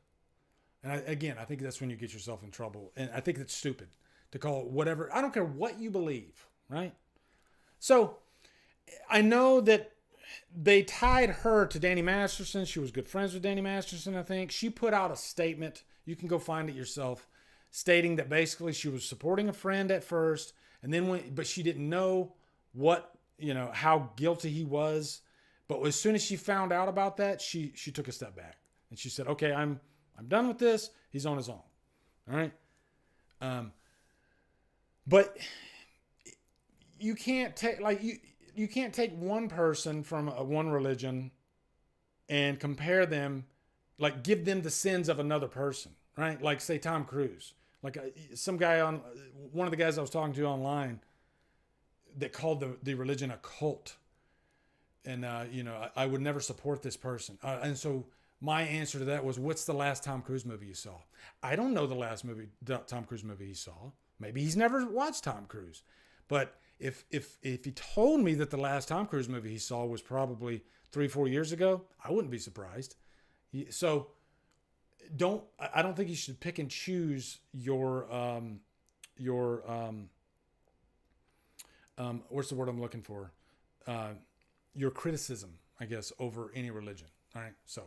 And I think that's when you get yourself in trouble. And I think it's stupid to call it whatever. I don't care what you believe, right? So I know that they tied her to Danny Masterson. She was good friends with Danny Masterson, I think. She put out a statement. You can go find it yourself, stating that basically she was supporting a friend at first, and then but she didn't know how guilty he was. But as soon as she found out about that, she took a step back and she said, "Okay, I'm done with this. He's on his own." All right. But you can't take you can't take one person from one religion and compare them, like give them the sins of another person, right? Like, say, Tom Cruise. Like some guy one of the guys I was talking to online that called the religion a cult. And, I would never support this person. And so my answer to that was, what's the last Tom Cruise movie you saw? I don't know the last Tom Cruise movie he saw. Maybe he's never watched Tom Cruise. But if he told me that the last Tom Cruise movie he saw was probably 3-4 years ago, I wouldn't be surprised. So I don't think you should pick and choose your what's the word I'm looking for? Your criticism, I guess, over any religion. All right. So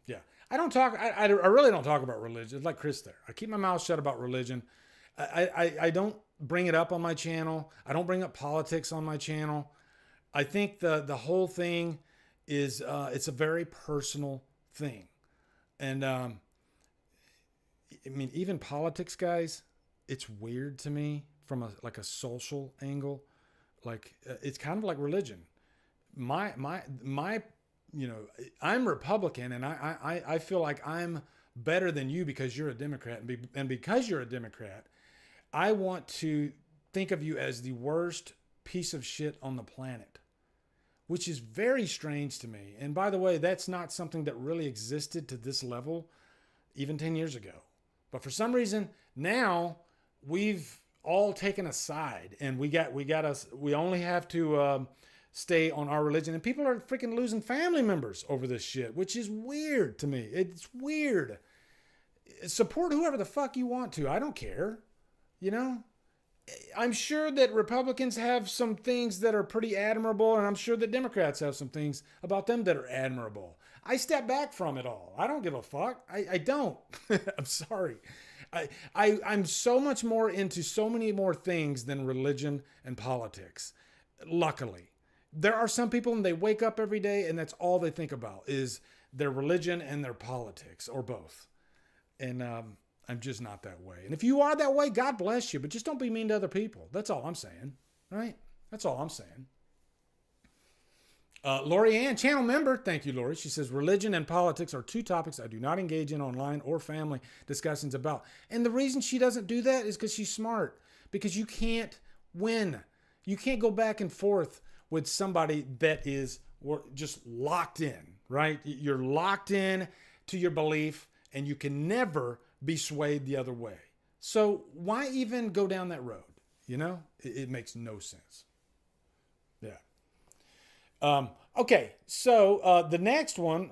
yeah, I really don't talk about religion. It's like Chris there. I keep my mouth shut about religion. I don't bring it up on my channel. I don't bring up politics on my channel. I think the whole thing is, it's a very personal thing. And, even politics, guys, it's weird to me from a social angle. Like, it's kind of like religion. I'm Republican, and I feel like I'm better than you because you're a Democrat, and because you're a Democrat, I want to think of you as the worst piece of shit on the planet, which is very strange to me. And by the way, that's not something that really existed to this level even 10 years ago. But for some reason now we've all taken a side, and we only have to stay on our religion, and people are freaking losing family members over this shit, which is weird to me. It's weird. Support whoever the fuck you want to. I don't care. I'm sure that Republicans have some things that are pretty admirable, and I'm sure that Democrats have some things about them that are admirable. I step back from it all. I don't give a fuck. I don't. I'm sorry. I'm so much more into so many more things than religion and politics. Luckily, there are some people and they wake up every day and that's all they think about is their religion and their politics or both. And I'm just not that way. And if you are that way, God bless you, but just don't be mean to other people. That's all I'm saying, right? That's all I'm saying. Lori Ann, channel member. Thank you, Lori. She says, religion and politics are two topics I do not engage in online or family discussions about. And the reason she doesn't do that is because she's smart. Because you can't win. You can't go back and forth with somebody that is just locked in, right? You're locked in to your belief and you can never be swayed the other way. So why even go down that road? You know, it makes no sense. Yeah. Okay, so the next one,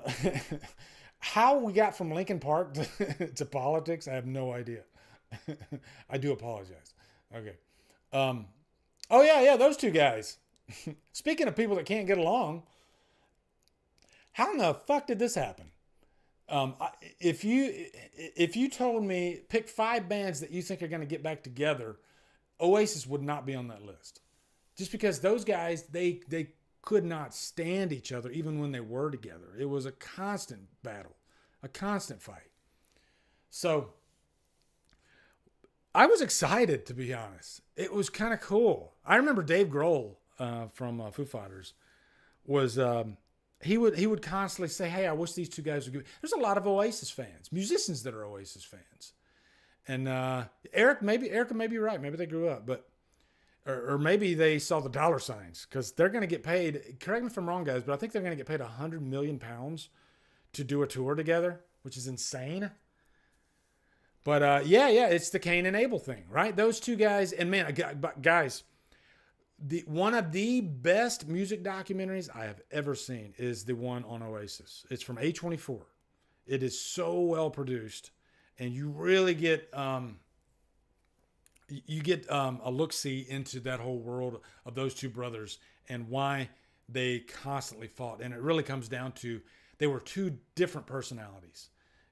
how we got from Linkin Park to politics, I have no idea. I do apologize. Okay. Oh yeah, those two guys. Speaking of people that can't get along, how in the fuck did this happen? If you told me pick 5 bands that you think are going to get back together, Oasis would not be on that list. Just because those guys, they could not stand each other even when they were together. It was a constant battle, a constant fight. So I was excited, to be honest. It was kind of cool. I remember Dave Grohl from Foo Fighters was he would constantly say, "Hey, I wish these two guys would give." There's a lot of Oasis fans, musicians that are Oasis fans, and Eric may be right. Maybe they grew up, but. Or maybe they saw the dollar signs because they're going to get paid. Correct me if I'm wrong, guys, but I think they're going to get paid £100 million to do a tour together, which is insane. But yeah, it's the Cain and Abel thing, right? Those two guys, and man, guys, one of the best music documentaries I have ever seen is the one on Oasis. It's from A24. It is so well produced, and you really get a look-see into that whole world of those two brothers and why they constantly fought. And it really comes down to they were two different personalities.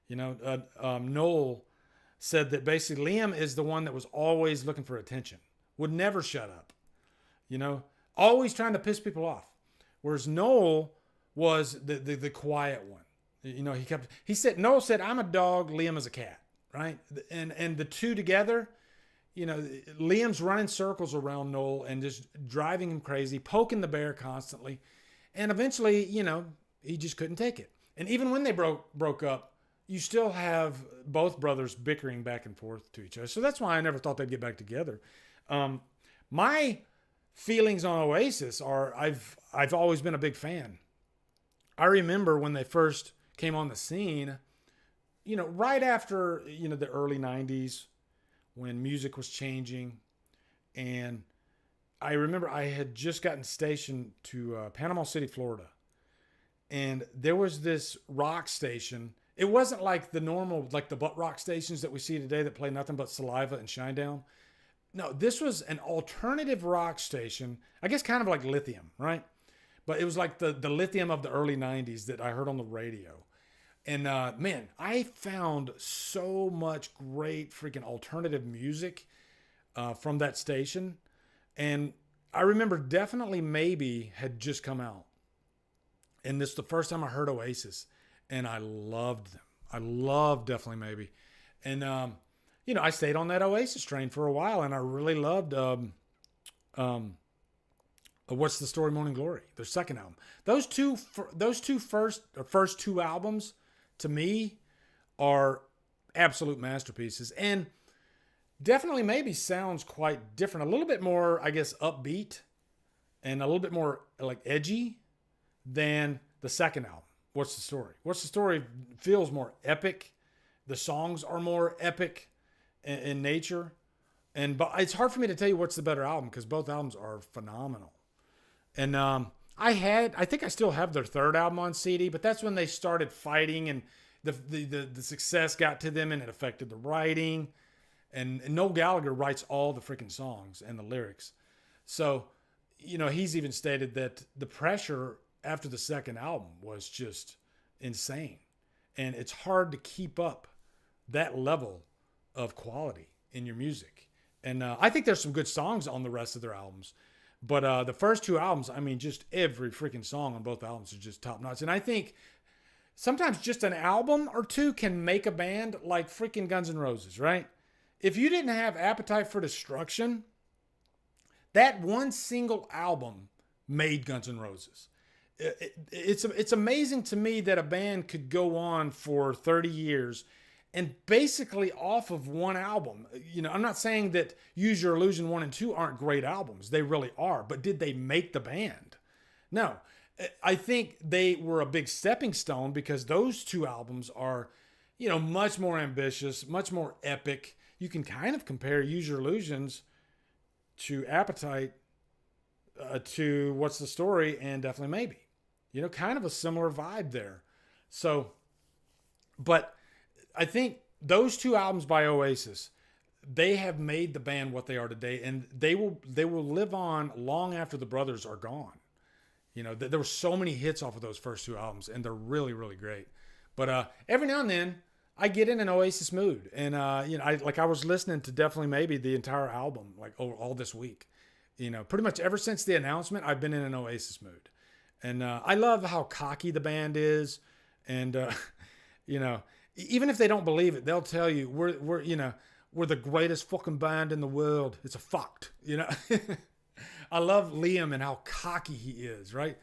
You know, Noel said that basically Liam is the one that was always looking for attention, would never shut up, you know, always trying to piss people off. Whereas Noel was the quiet one. You know, Noel said, I'm a dog, Liam is a cat, right? And the two together, you know, Liam's running circles around Noel and just driving him crazy, poking the bear constantly. And eventually, you know, he just couldn't take it. And even when they broke up, you still have both brothers bickering back and forth to each other. So that's why I never thought they'd get back together. My feelings on Oasis are I've always been a big fan. I remember when they first came on the scene, you know, right after, you know, the early 90s, when music was changing. And I remember I had just gotten stationed to Panama City, Florida. And there was this rock station. It wasn't like the normal, like the butt rock stations that we see today that play nothing but Saliva and Shinedown. No, this was an alternative rock station. I guess kind of like Lithium, right? But it was like the Lithium of the early 90s that I heard on the radio. And man, I found so much great freaking alternative music from that station. And I remember Definitely Maybe had just come out. And this is the first time I heard Oasis. And I loved them. I loved Definitely Maybe. And, you know, I stayed on that Oasis train for a while. And I really loved What's the Story, Morning Glory, their second album. Those two first two albums, to me, are absolute masterpieces. And Definitely Maybe sounds quite different. A little bit more, I guess, upbeat and a little bit more like edgy than the second album, What's the Story. What's the Story feels more epic. The songs are more epic in nature. But it's hard for me to tell you what's the better album because both albums are phenomenal. And I think I still have their third album on CD, but that's when they started fighting and the success got to them and it affected the writing. And Noel Gallagher writes all the freaking songs and the lyrics. So, you know, he's even stated that the pressure after the second album was just insane. And it's hard to keep up that level of quality in your music. And I think there's some good songs on the rest of their albums. But the first two albums, I mean, just every freaking song on both albums is just top notch. And I think sometimes just an album or two can make a band, like freaking Guns N' Roses, right? If you didn't have Appetite for Destruction, that one single album made Guns N' Roses. It's amazing to me that a band could go on for 30 years and basically off of one album. You know, I'm not saying that Use Your Illusion 1 and 2 aren't great albums. They really are. But did they make the band? No. I think they were a big stepping stone because those two albums are, you know, much more ambitious, much more epic. You can kind of compare Use Your Illusions to Appetite to What's the Story and Definitely Maybe. You know, kind of a similar vibe there. So, but I think those two albums by Oasis, they have made the band what they are today, and they will live on long after the brothers are gone. You know, there were so many hits off of those first two albums, and they're really, really great. But every now and then, I get in an Oasis mood, and you know, I was listening to Definitely Maybe the entire album, like all this week. You know, pretty much ever since the announcement, I've been in an Oasis mood. And I love how cocky the band is. And, you know, even if they don't believe it, they'll tell you we're the greatest fucking band in the world. It's a fact, you know. I love Liam and how cocky he is, right?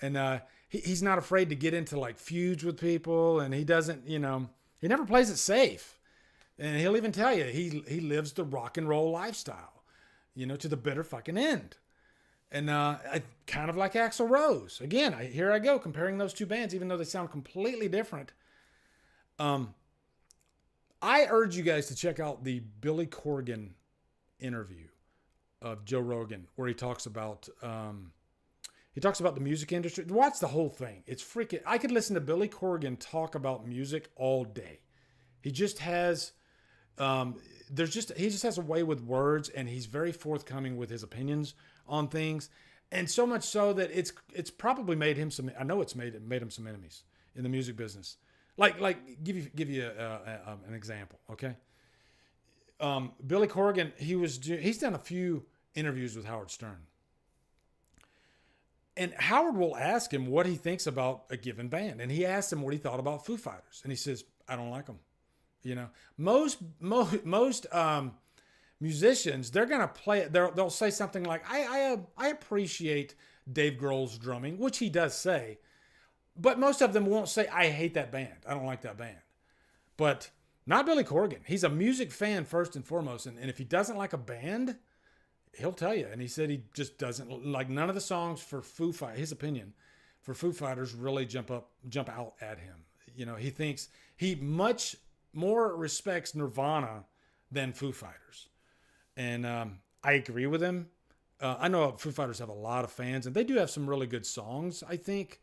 And he's not afraid to get into like feuds with people. And he doesn't, you know, he never plays it safe. And he'll even tell you he lives the rock and roll lifestyle, you know, to the bitter fucking end. And I kind of like Axl Rose. Again, here I go comparing those two bands, even though they sound completely different. I urge you guys to check out the Billy Corgan interview of Joe Rogan, where he talks about the music industry. Watch the whole thing. It's freaking. I could listen to Billy Corgan talk about music all day. He just has. He just has a way with words, and he's very forthcoming with his opinions on things, and so much so that it's probably made him some. I know it's made him some enemies in the music business. Like give you an example, okay? Billy Corgan, he's done a few interviews with Howard Stern, and Howard will ask him what he thinks about a given band, and he asked him what he thought about Foo Fighters, and he says, "I don't like them." You know, most musicians, they're gonna play it. They'll say something like, "I appreciate Dave Grohl's drumming," which he does say, but most of them won't say, "I hate that band. I don't like that band." But not Billy Corgan. He's a music fan first and foremost, and if he doesn't like a band, he'll tell you. And he said he just doesn't like none of the songs for Foo Fighters. His opinion for Foo Fighters really jump out at him. You know, he thinks he much more respects Nirvana than Foo Fighters. And I agree with him. I know Foo Fighters have a lot of fans, and they do have some really good songs, I think.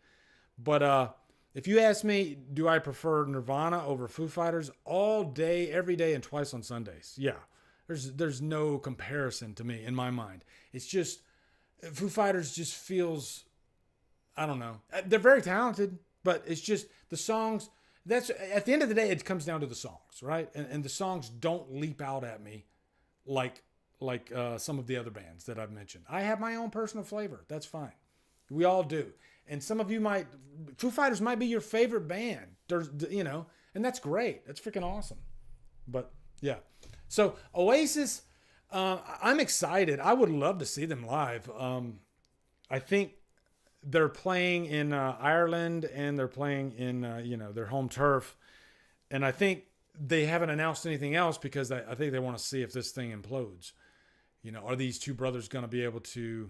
But if you ask me, do I prefer Nirvana over Foo Fighters all day, every day, and twice on Sundays? Yeah. There's no comparison to me in my mind. It's just, Foo Fighters just feels, I don't know. They're very talented, but it's just the songs. That's at the end of the day, it comes down to the songs, right? And the songs don't leap out at me like some of the other bands that I've mentioned. I have my own personal flavor. That's fine. We all do. And some of you Foo Fighters might be your favorite band. There's, you know, and that's great. That's freaking awesome. But yeah. So Oasis, I'm excited. I would love to see them live. I think they're playing in Ireland, and they're playing in their home turf, and I think they haven't announced anything else because I think they want to see if this thing implodes. You know, are these two brothers going to be able to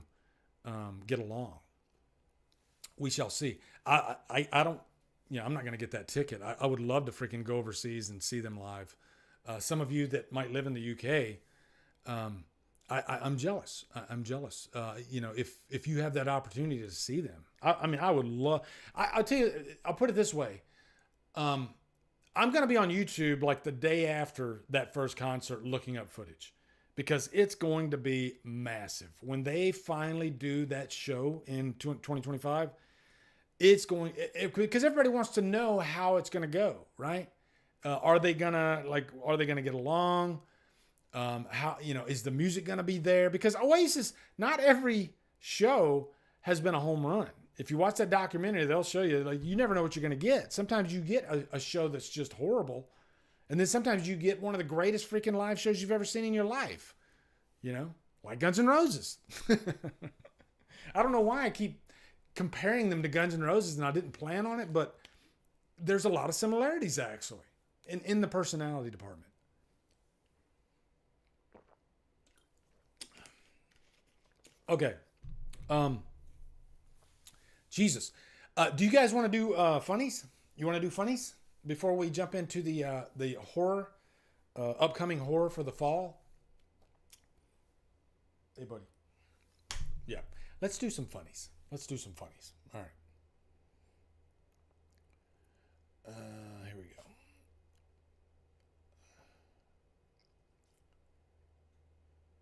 get along? We shall see. I don't. I'm not going to get that ticket. I would love to freaking go overseas and see them live. Some of you that might live in the UK. I'm jealous. I'm jealous. If you have that opportunity to see them, I mean, I would love. I'll tell you. I'll put it this way. I'm going to be on YouTube like the day after that first concert, looking up footage, because it's going to be massive when they finally do that show in 2025. It's going because everybody wants to know how it's going to go, right? Are they gonna get along? How, is the music gonna be there? Because Oasis, not every show has been a home run. If you watch that documentary, they'll show you, like, you never know what you're gonna get. Sometimes you get a show that's just horrible, and then sometimes you get one of the greatest freaking live shows you've ever seen in your life. Like Guns N' Roses. I don't know why I keep comparing them to Guns N' Roses, and I didn't plan on it, but there's a lot of similarities actually in the personality department. Okay. Jesus. Do you guys want to do funnies? You want to do funnies before we jump into the horror, upcoming horror for the fall? Hey, buddy. Yeah. Let's do some funnies. All right. Here we go.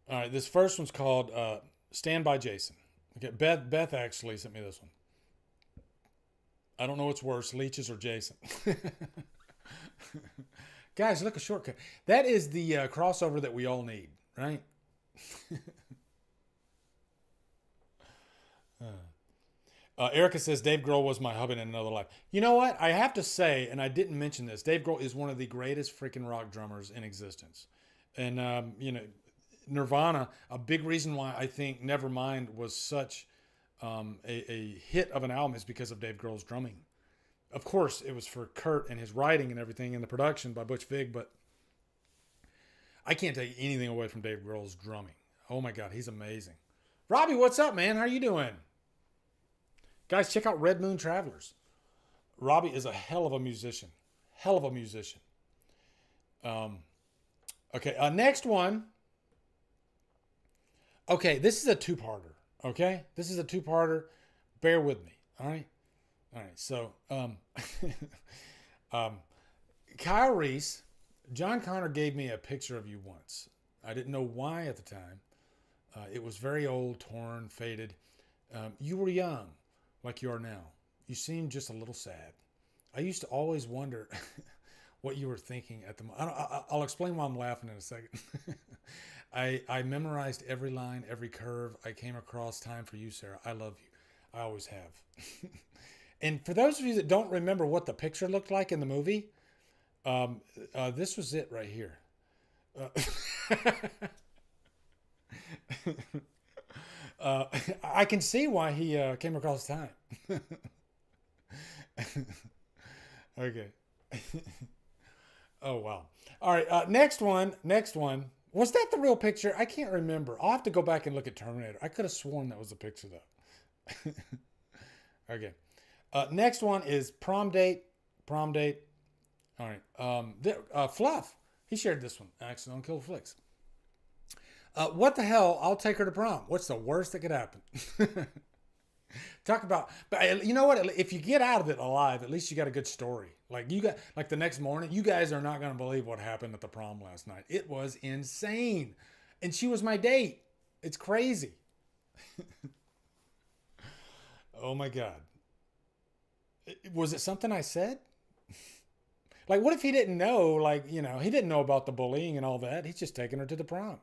All right. This first one's called Stand by Jason. Okay. Beth actually sent me this one. I don't know what's worse, leeches or Jason. Guys, look, a shortcut. That is the crossover that we all need, right? Erica says Dave Grohl was my husband in another life. You know what? I have to say, and I didn't mention this, Dave Grohl is one of the greatest freaking rock drummers in existence. And, Nirvana, a big reason why I think Nevermind was such a hit of an album is because of Dave Grohl's drumming. Of course, it was for Kurt and his writing and everything and the production by Butch Vig, but I can't take anything away from Dave Grohl's drumming. Oh my God, he's amazing. Robbie, what's up, man? How you doing? Guys, check out Red Moon Travelers. Robbie is a hell of a musician. Okay, next one. Okay, this is a two-parter. Okay? This is a two-parter. Bear with me. All right? So, Kyle Reese, John Connor gave me a picture of you once. I didn't know why at the time. It was very old, torn, faded. You were young, like you are now. You seemed just a little sad. I used to always wonder what you were thinking at the moment. I'll explain why I'm laughing in a second. I memorized every line, every curve I came across. Time for you, Sarah. I love you. I always have. And for those of you that don't remember what the picture looked like in the movie, this was it right here. I can see why he came across time. Okay. Oh, wow. All right. Next one. Was that the real picture? I can't remember. I'll have to go back and look at Terminator. I could have sworn that was the picture, though. Okay. Next one is prom date. All right. Fluff. He shared this one. Actually, on Kill Flicks. What the hell? I'll take her to prom. What's the worst that could happen? Talk about, but you know what? If you get out of it alive, at least you got a good story. Like the next morning, you guys are not going to believe what happened at the prom last night. It was insane. And she was my date. It's crazy. Oh my God. Was it something I said? Like, what if he didn't know, he didn't know about the bullying and all that. He's just taking her to the prom,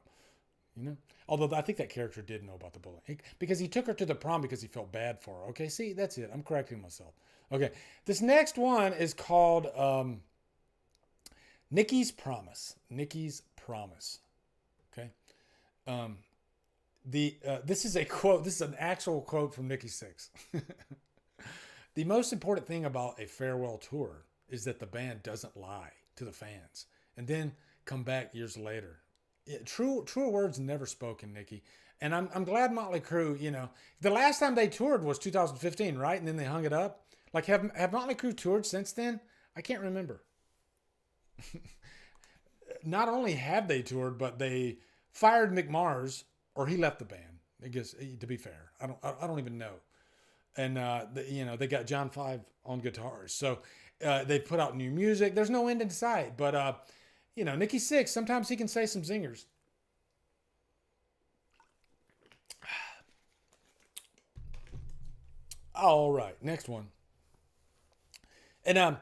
Although I think that character did know about the bullying because he took her to the prom because he felt bad for her. Okay, see, that's it. I'm correcting myself. Okay, this next one is called Nikki's Promise. Nikki's Promise. Okay. This is a quote. This is an actual quote from Nikki Sixx. The most important thing about a farewell tour is that the band doesn't lie to the fans and then come back years later. Yeah, truer words never spoken, Nikki. And I'm glad Motley Crue, the last time they toured was 2015, right? And then they hung it up. Like, have Motley Crue toured since then? I can't remember. Not only have they toured, but they fired Mick Mars, or he left the band. I guess, to be fair, I don't even know. And they got John Five on guitars, so they put out new music. There's no end in sight, but Nikki Sixx, sometimes he can say some zingers. All right, next one. And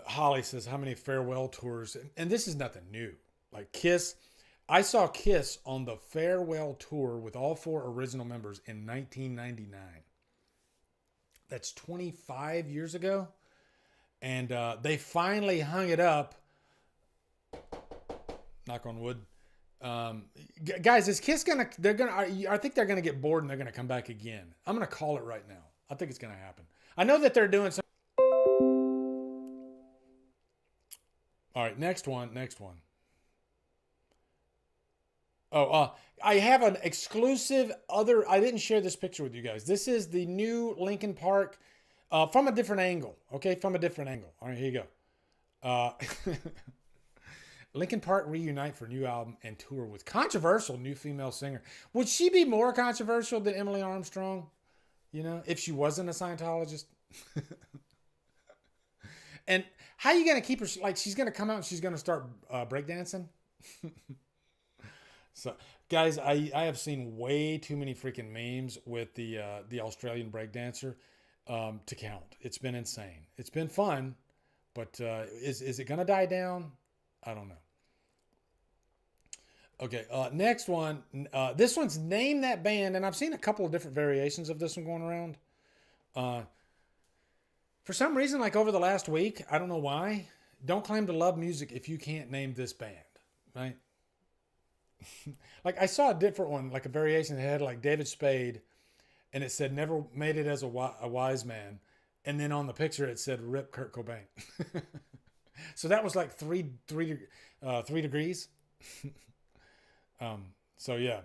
Holly says, how many farewell tours? And this is nothing new. Like Kiss, I saw Kiss on the farewell tour with all 4 original members in 1999. That's 25 years ago. And they finally hung it up. Knock on wood. Guys, is Kiss gonna? I think they're gonna get bored and they're gonna come back again. I'm gonna call it right now. I think it's gonna happen. I know that they're doing some. All right, next one. Oh, I have an exclusive other. I didn't share this picture with you guys. This is the new Linkin Park from a different angle. Okay, from a different angle. All right, here you go. Linkin Park reunite for new album and tour with controversial new female singer. Would she be more controversial than Emily Armstrong? You know, if she wasn't a Scientologist. And how are you going to keep her? Like, she's going to come out and she's going to start breakdancing. So, guys, I have seen way too many freaking memes with the Australian breakdancer to count. It's been insane. It's been fun, but is it going to die down? I don't know. Okay, next one. This one's Name That Band, and I've seen a couple of different variations of this one going around. For some reason, like over the last week, I don't know why, don't claim to love music if you can't name this band, right? Like I saw a different one, like a variation that had like David Spade, and it said never made it as a wise man, and then on the picture it said rip Kurt Cobain. So that was like three degrees. So yeah.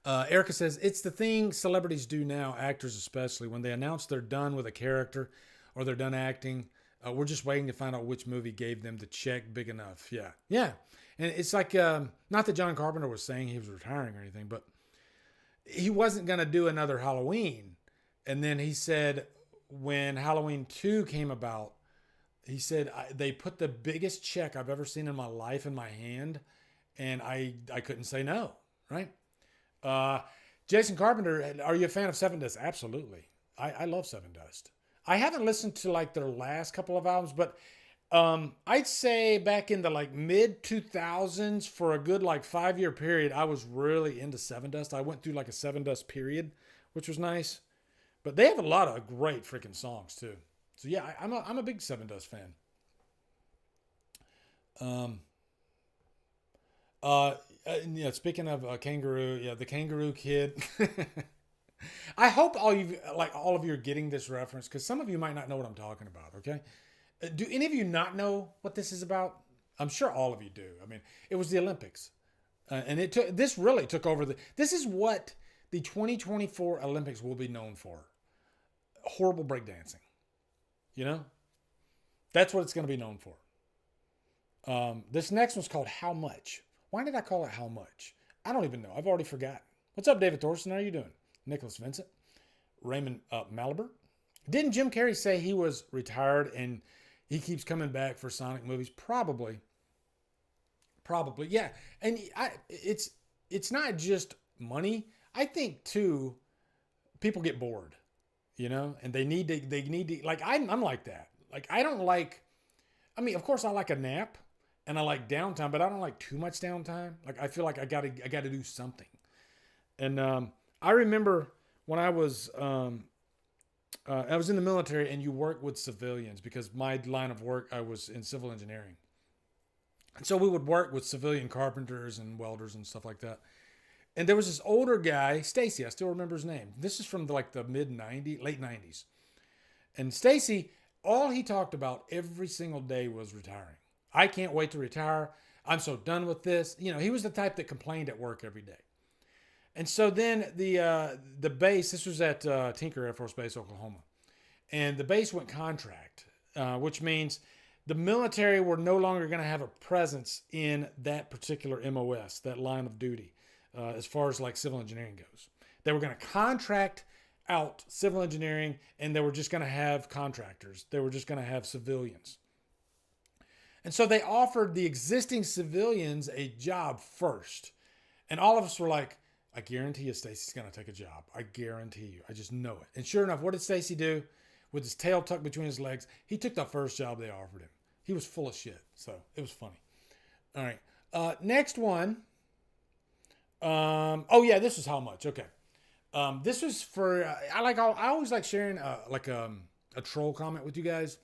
Erica says, it's the thing celebrities do now, actors especially, when they announce they're done with a character or they're done acting. We're just waiting to find out which movie gave them the check big enough. Yeah. Yeah. And it's like, not that John Carpenter was saying he was retiring or anything, but he wasn't going to do another Halloween. And then he said when Halloween 2 came about, he said, they put the biggest check I've ever seen in my life in my hand. And I couldn't say no. Right. Jason Carpenter, are you a fan of Seven Dust? Absolutely. I love Seven Dust. I haven't listened to like their last couple of albums, but I'd say back in the like mid 2000s for a good like 5-year period, I was really into Seven Dust. I went through like a Seven Dust period, which was nice. But they have a lot of great freaking songs too. So yeah, I'm a big Seven Dust fan. Yeah, speaking of Kangaroo, yeah, the Kangaroo Kid. I hope all of you are getting this reference because some of you might not know what I'm talking about. Okay, do any of you not know what this is about? I'm sure all of you do. I mean, it was the Olympics, and this really took over This is what the 2024 Olympics will be known for: horrible breakdancing. You know, that's what it's going to be known for. This next one's called How Much. Why did I call it How Much? I don't even know. I've already forgotten. What's up, David Thorson? How are you doing? Nicholas Vincent. Raymond Malibert. Didn't Jim Carrey say he was retired and he keeps coming back for Sonic movies? Probably. Yeah. And it's not just money. I think, too, people get bored, you know? And they need to like, I'm like that. Like, I don't like, I mean, of course I like a nap. And I like downtime, but I don't like too much downtime. Like I feel like I gotta do something. And I remember when I was in the military, and you work with civilians because my line of work, I was in civil engineering, and so we would work with civilian carpenters and welders and stuff like that. And there was this older guy, Stacy. I still remember his name. This is from like the late '90s, and Stacy, all he talked about every single day was retiring. I can't wait to retire. I'm so done with this. You know, he was the type that complained at work every day. And so then the base, this was at Tinker Air Force Base, Oklahoma. And the base went contract, which means the military were no longer going to have a presence in that particular MOS, that line of duty, as far as like civil engineering goes. They were going to contract out civil engineering, and they were just going to have contractors. They were just going to have civilians. And so they offered the existing civilians a job first. And all of us were like, I guarantee you Stacy's going to take a job. I guarantee you. I just know it. And sure enough, what did Stacy do? with his tail tucked between his legs. He took the first job they offered him. He was full of shit. So it was funny. All right. Next one. Oh yeah, this was how much. Okay. This was for, I always like sharing, a troll comment with you guys.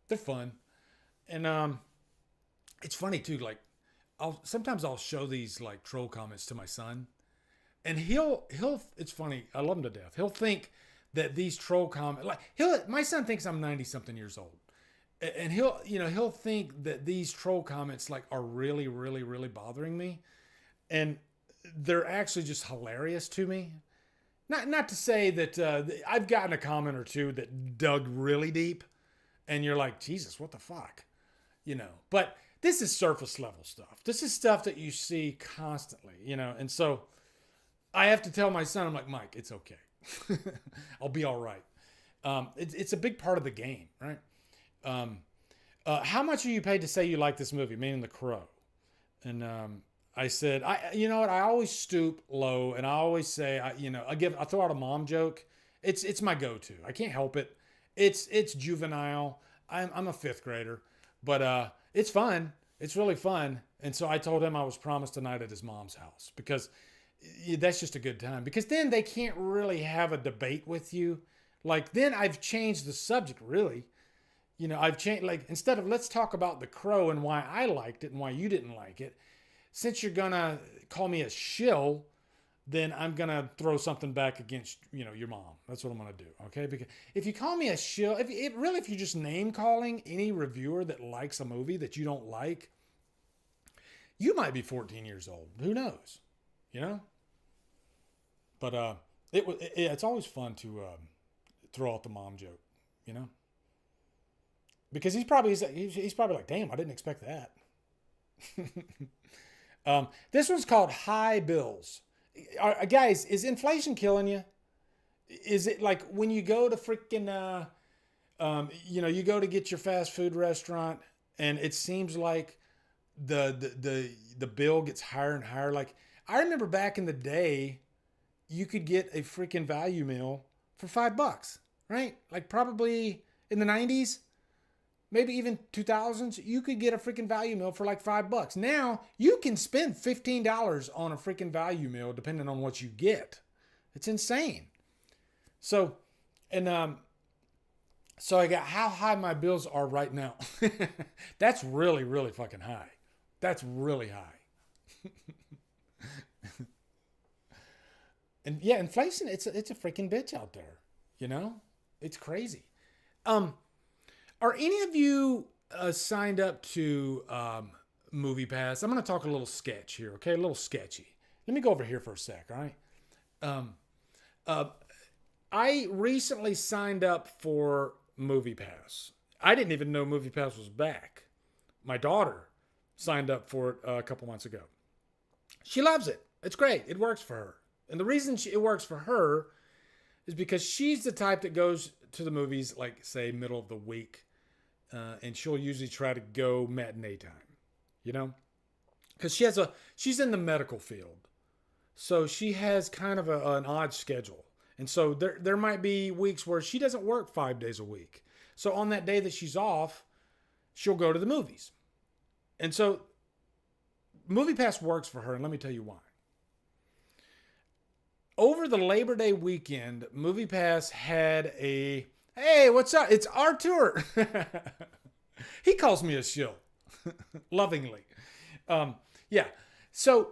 They're fun. And, it's funny too. Like sometimes I'll show these like troll comments to my son, and it's funny. I love him to death. He'll think that these troll comments, my son thinks I'm 90 something years old, and he'll think that these troll comments like are really, really, really bothering me. And they're actually just hilarious to me. Not to say that I've gotten a comment or two that dug really deep, and you're like, Jesus, what the fuck? But this is surface level stuff. This is stuff that you see constantly, and so I have to tell my son, I'm like, Mike, it's okay. I'll be all right. It's a big part of the game, right? How much are you paid to say you like this movie? Meaning The Crow. And I said, you know what? I always stoop low, and I always say, I throw out a mom joke. It's my go-to. I can't help it. It's juvenile. I'm a fifth grader, but it's fun. It's really fun. And so I told him I was promised a night at his mom's house, because that's just a good time. Because then they can't really have a debate with you. Like, then I've changed the subject, really. I've changed, like, instead of let's talk about The Crow and why I liked it and why you didn't like it, since you're going to call me a shill, then I'm going to throw something back against, your mom. That's what I'm going to do. Okay. Because if you call me a shill, if you're just name calling any reviewer that likes a movie that you don't like, you might be 14 years old. Who knows? But it's always fun to throw out the mom joke, because he's probably like, damn, I didn't expect that. This one's called High Bills. Guys, is inflation killing you? Is it like when you go to freaking, you go to get your fast food restaurant, and it seems like the bill gets higher and higher? Like, I remember back in the day, you could get a freaking value meal for $5, right? Like probably in the 90s, maybe even 2000s, you could get a freaking value meal for like $5. Now you can spend $15 on a freaking value meal depending on what you get. It's insane. So, and so I got how high my bills are right now. That's really, really fucking high. That's really high. And yeah, inflation, it's a freaking bitch out there. It's crazy. Are any of you signed up to Movie Pass? I'm going to talk a little sketch here, okay? A little sketchy. Let me go over here for a sec, all right? I recently signed up for Movie Pass. I didn't even know Movie Pass was back. My daughter signed up for it a couple months ago. She loves it. It's great. It works for her. And the reason it works for her is because she's the type that goes to the movies, like, say, middle of the week. And she'll usually try to go matinee time, because she's in the medical field. So she has kind of an odd schedule. And so there might be weeks where she doesn't work 5 days a week. So on that day that she's off, she'll go to the movies. And so Movie Pass works for her. And let me tell you why. Over the Labor Day weekend, Movie Pass had hey, what's up? It's Artur. He calls me a shill. Lovingly. Yeah. So,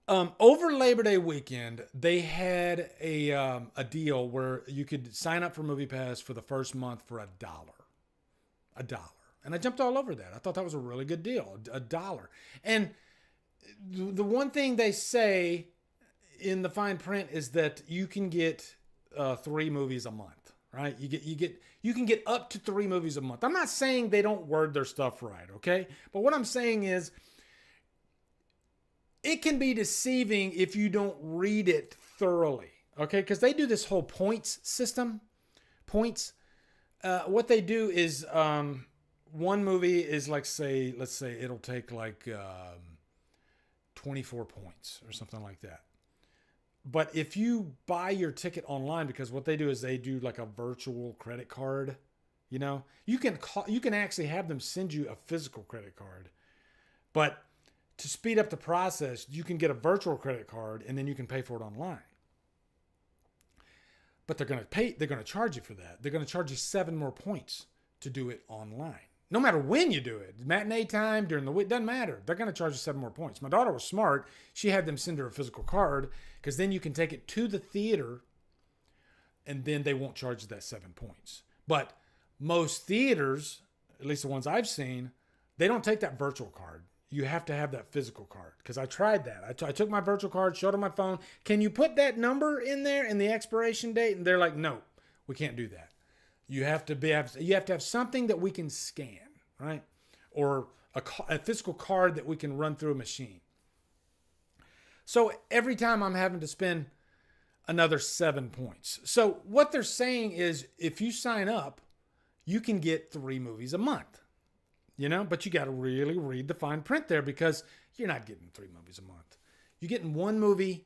over Labor Day weekend, they had a deal where you could sign up for Movie Pass for the first month for $1. $1. And I jumped all over that. I thought that was a really good deal. $1. And the one thing they say in the fine print is that you can get 3 movies a month, right? You can get up to 3 movies a month. I'm not saying they don't word their stuff right, okay? But what I'm saying is it can be deceiving if you don't read it thoroughly, okay? Because they do this whole points system. Points. What they do is one movie is like, let's say it'll take like 24 points or something like that. But if you buy your ticket online, because what they do is they do like a virtual credit card, you can actually have them send you a physical credit card. But to speed up the process, you can get a virtual credit card and then you can pay for it online. But they're going to charge you for that. They're going to charge you 7 more points to do it online. No matter when you do it, matinee time, during the week, doesn't matter. They're going to charge you 7 more points. My daughter was smart. She had them send her a physical card because then you can take it to the theater and then they won't charge you that 7 points. But most theaters, at least the ones I've seen, they don't take that virtual card. You have to have that physical card because I tried that. I took my virtual card, showed them my phone. Can you put that number in there and the expiration date? And they're like, no, we can't do that. You have to have something that we can scan, right? Or a physical card that we can run through a machine. So every time I'm having to spend another 7 points. So what they're saying is if you sign up, you can get 3 movies a month, but you got to really read the fine print there because you're not getting 3 movies a month. You're getting 1 movie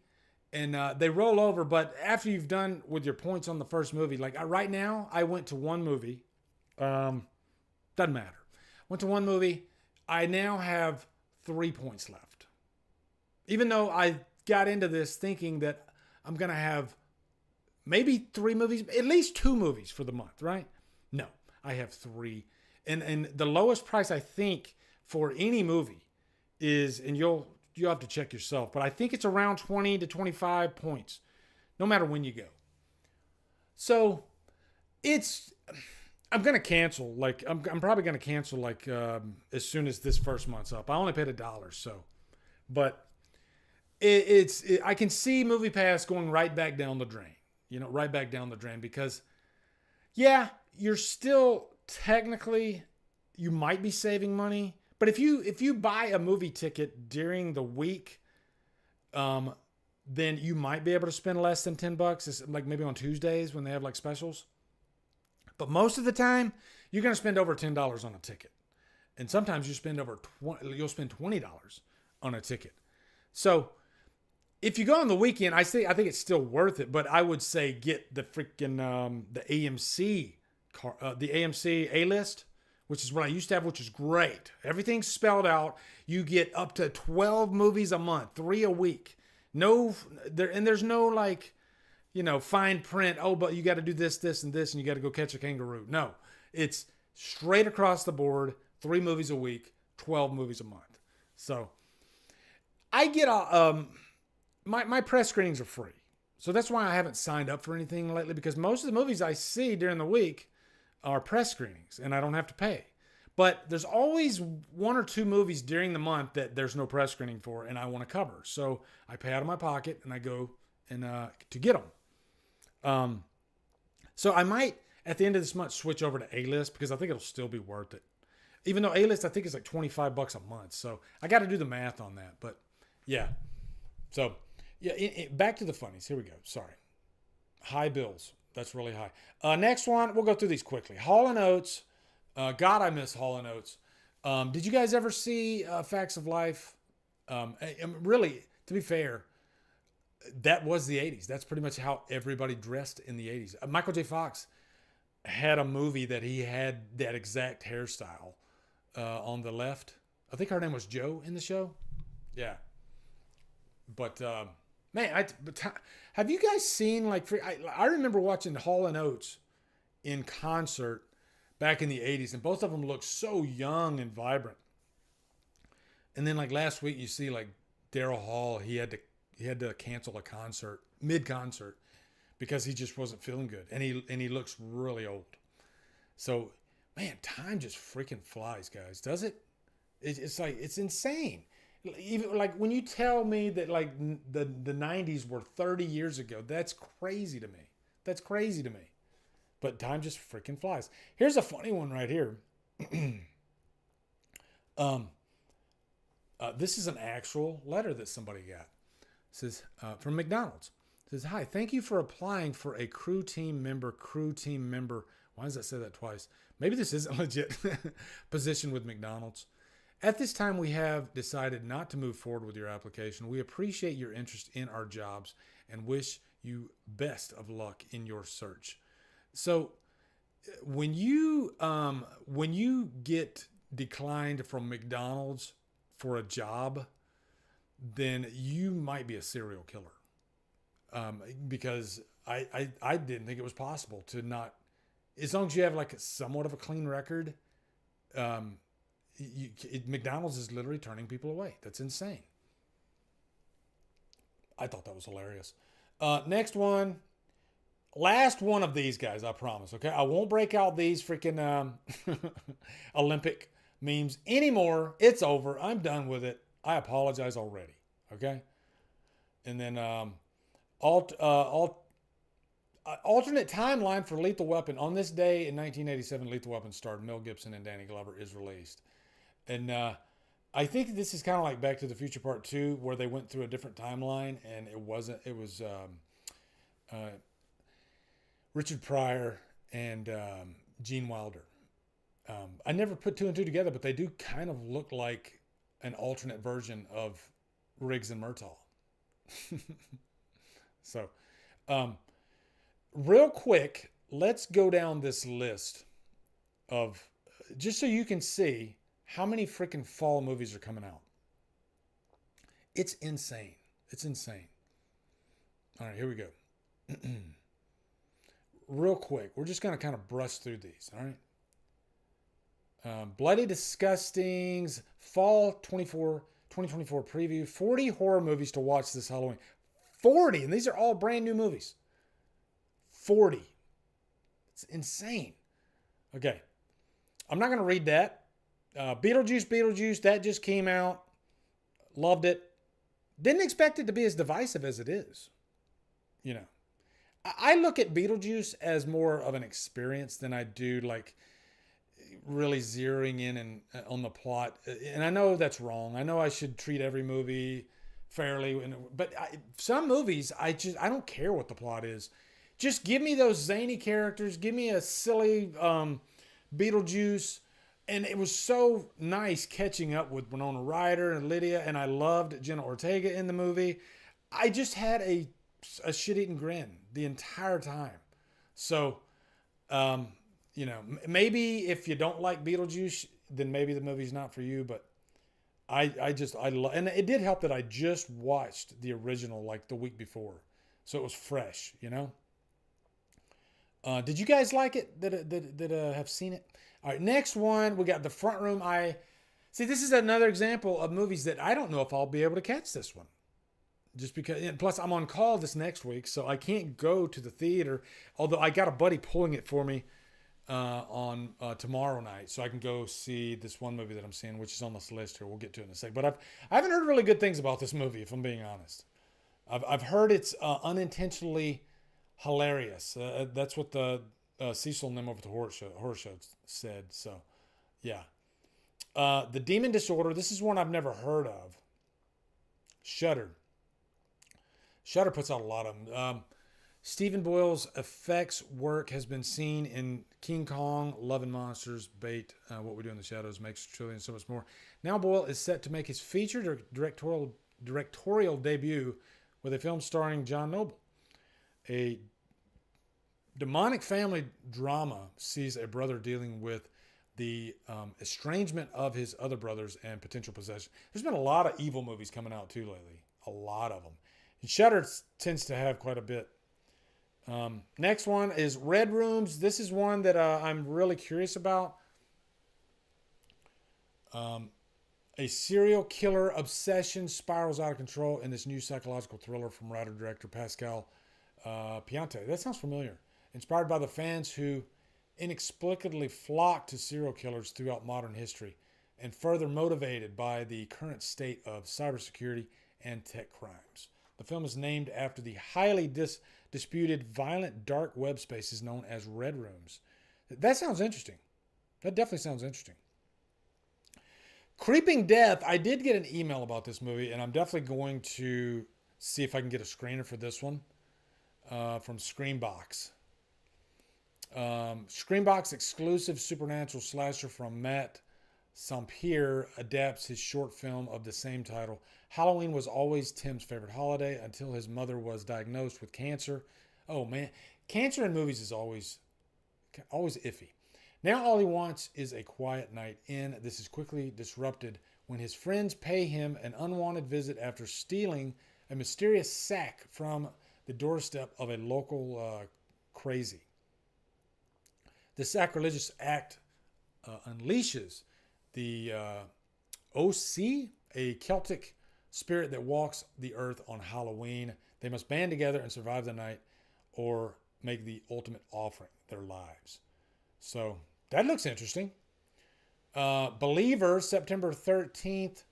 and they roll over. But after you've done with your points on the first movie, like right now, I went to 1 movie. Doesn't matter. Went to 1 movie. I now have 3 points left. Even though I got into this thinking that I'm going to have maybe 3 movies, at least 2 movies for the month, right? No, I have 3. And the lowest price I think for any movie is, and you'll have to check yourself, but I think it's around 20 to 25 points, no matter when you go. So I'm going to cancel. Like I'm probably going to cancel like as soon as this first month's up. I only paid $1, so, but I can see MoviePass going right back down the drain, right back down the drain because yeah, you're still technically, you might be saving money, but if you buy a movie ticket during the week, then you might be able to spend less than $10. It's like maybe on Tuesdays when they have like specials. But most of the time, you're going to spend over $10 on a ticket, and sometimes you'll spend $20 on a ticket. So if you go on the weekend, I think it's still worth it, but I would say get the freaking the AMC the AMC A-list, which is what I used to have, which is great. Everything's spelled out. You get up to 12 movies a month, 3 a week. There's no like, fine print. Oh, but you got to do this, this, and this, and you got to go catch a kangaroo. No, it's straight across the board. 3 movies a week, 12 movies a month. So I get my press screenings are free. So that's why I haven't signed up for anything lately, because most of the movies I see during the week are press screenings and I don't have to pay. But there's always 1 or 2 movies during the month that there's no press screening for and I want to cover. So I pay out of my pocket and I go and to get them. So I might at the end of this month switch over to A-list because I think it'll still be worth it. Even though A-list I think is like $25 a month. So I got to do the math on that. But yeah. So yeah, back to the funnies. Here we go. Sorry. High bills. That's really high. Next one, we'll go through these quickly. Hall & Oates. God, I miss Hall & Oates. Did you guys ever see Facts of Life? Really, to be fair, that was the 80s. That's pretty much how everybody dressed in the 80s. Michael J. Fox had a movie that he had that exact hairstyle on the left. I think her name was Jo in the show. Yeah. But... man, have you guys seen I remember watching Hall & Oates in concert back in the 80s, and both of them looked so young and vibrant. And then like last week, you see like Daryl Hall, he had to cancel a concert mid-concert because he just wasn't feeling good, and he looks really old. So man, time just freaking flies, guys. Does it? It's like it's insane. Even like when you tell me that like the 90s were 30 years ago, that's crazy to me. That's crazy to me. But time just freaking flies. Here's a funny one right here. This is an actual letter that somebody got. It says from McDonald's. It says, "Hi, thank you for applying for a crew team member. Why does that say that twice? Maybe this isn't legit position with McDonald's. At this time, we have decided not to move forward with your application. We appreciate your interest in our jobs and wish you best of luck in your search. So when you get declined from McDonald's for a job, then you might be a serial killer. Because I didn't think it was possible to not, as long as you have like somewhat of a clean record, McDonald's is literally turning people away. That's insane. I thought that was hilarious. Next one. Last one of these guys, I promise. Okay, I won't break out these freaking Olympic memes anymore. It's over. I'm done with it. I apologize already. Okay, and then alternate timeline for Lethal Weapon. On this day in 1987, Lethal Weapon starred Mel Gibson and Danny Glover is released, and I think this is kind of like Back to the Future Part 2, where they went through a different timeline, and it was Richard Pryor and Gene Wilder. I never put two and two together, but they do kind of look like an alternate version of Riggs and Murtaugh. So, real quick, let's go down this list of, just so you can see how many freaking fall movies are coming out. It's insane. It's insane. All right, here we go. Real quick, we're just going to kind of brush through these, all right? Bloody Disgusting's Fall 2024 preview. 40 horror movies to watch this Halloween. 40, and these are all brand new movies. 40. It's insane. Okay. I'm not going to read that. Beetlejuice, that just came out. Loved it. Didn't expect it to be as divisive as it is. You know. I look at Beetlejuice as more of an experience than I do like really zeroing in and on the plot. And I know that's wrong. I know I should treat every movie fairly, but some movies I don't care what the plot is. Just give me those zany characters. Give me a silly Beetlejuice. And it was so nice catching up with Winona Ryder and Lydia, and I loved Jenna Ortega in the movie. I just had a shit-eating grin the entire time. So, you know, maybe if you don't like Beetlejuice, then maybe the movie's not for you. But I love, and it did help that I just watched the original like the week before, so it was fresh. You know. Did you guys like it? That have seen it? All right, next one we got The Front Room. See, this is another example of movies that I don't know if I'll be able to catch this one. Just because, and plus I'm on call this next week, so I can't go to the theater. Although I got a buddy pulling it for me on tomorrow night, so I can go see this one movie that I'm seeing, which is on this list here. We'll get to it in a sec. But I haven't heard really good things about this movie, if I'm being honest. I've heard it's unintentionally hilarious. That's what the Cecil and them over the horror show said. So, yeah. The Demon Disorder. This is one I've never heard of. Shudder puts out a lot of them. Stephen Boyle's effects work has been seen in King Kong, Love and Monsters, Bait, What We Do in the Shadows, Makes a Trillion, and so much more. Now Boyle is set to make his feature directorial debut with a film starring John Noble. A demonic family drama sees a brother dealing with the estrangement of his other brothers and potential possession. There's been a lot of evil movies coming out too lately. A lot of them. And Shudder tends to have quite a bit. Next one is Red Rooms. This is one that I'm really curious about. A serial killer obsession spirals out of control in this new psychological thriller from writer-director Pascal Piante. That sounds familiar. Inspired by the fans who inexplicably flock to serial killers throughout modern history, and further motivated by the current state of cybersecurity and tech crimes. The film is named after the highly disputed violent dark web spaces known as Red Rooms. That sounds interesting. That definitely sounds interesting. Creeping Death. I did get an email about this movie, and I'm definitely going to see if I can get a screener for this one from Screenbox. Screenbox exclusive supernatural slasher from Matt Sampier adapts his short film of the same title. Halloween was always Tim's favorite holiday until his mother was diagnosed with cancer. Oh man, cancer in movies is always iffy. Now all he wants is a quiet night in. This is quickly disrupted when his friends pay him an unwanted visit after stealing a mysterious sack from the doorstep of a local crazy. The sacrilegious act unleashes the OC, a Celtic spirit that walks the earth on Halloween. They must band together and survive the night or make the ultimate offering, their lives. So that looks interesting. Believer, September 13th.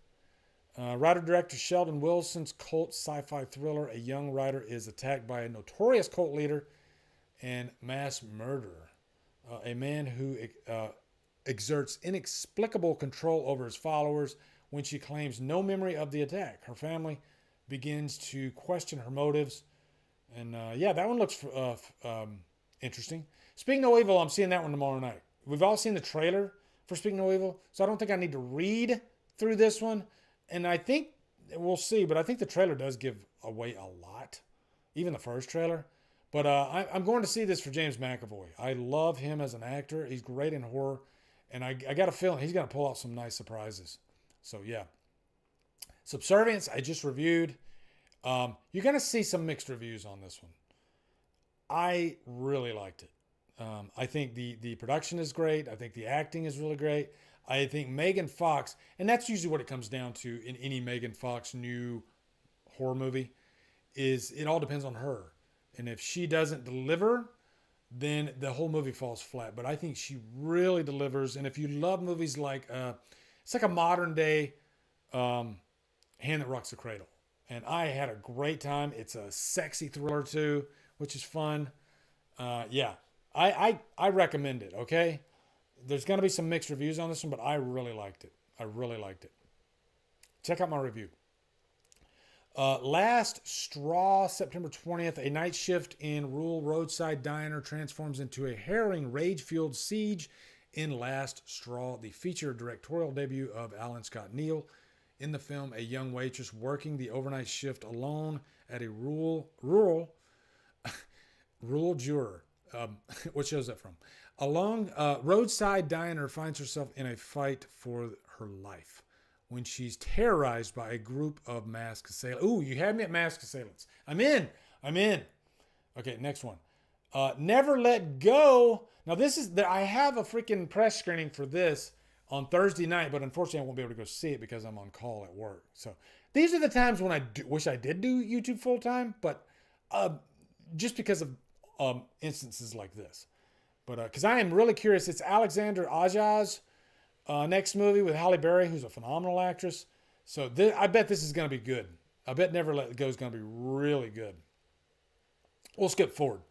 Writer-director Sheldon Wilson's cult sci-fi thriller. A young writer is attacked by a notorious cult leader and mass murderer. A man who exerts inexplicable control over his followers when she claims no memory of the attack. Her family begins to question her motives. And yeah, that one looks interesting. Speak No Evil, I'm seeing that one tomorrow night. We've all seen the trailer for Speak No Evil, so I don't think I need to read through this one. And I think, we'll see, but I think the trailer does give away a lot. Even the first trailer. But I'm going to see this for James McAvoy. I love him as an actor. He's great in horror. And I got a feeling he's going to pull out some nice surprises. So, yeah. Subservience, I just reviewed. You're going to see some mixed reviews on this one. I really liked it. I think the production is great. I think the acting is really great. I think Megan Fox, and that's usually what it comes down to in any Megan Fox new horror movie, is it all depends on her. And if she doesn't deliver, then the whole movie falls flat. But I think she really delivers. And if you love movies like, it's like a modern day Hand That Rocks the Cradle. And I had a great time. It's a sexy thriller too, which is fun. Yeah, I recommend it, okay? There's going to be some mixed reviews on this one, but I really liked it. I really liked it. Check out my review. Last Straw, September 20th. A night shift in rural roadside diner transforms into a harrowing, rage-fueled siege in Last Straw, the feature directorial debut of Alan Scott Neal. In the film, a young waitress working the overnight shift alone at a rural juror. What show is that from? A long roadside diner finds herself in a fight for her life when she's terrorized by a group of masked assailants. Ooh, you had me at masked assailants. I'm in. Okay, next one. Never Let Go. Now I have a freaking press screening for this on Thursday night, but unfortunately I won't be able to go see it because I'm on call at work. So these are the times when I wish I did do YouTube full time, but just because of instances like this. But because I am really curious, it's Alexander Aja's next movie with Halle Berry, who's a phenomenal actress. So I bet this is going to be good. I bet Never Let Go is going to be really good. We'll skip forward.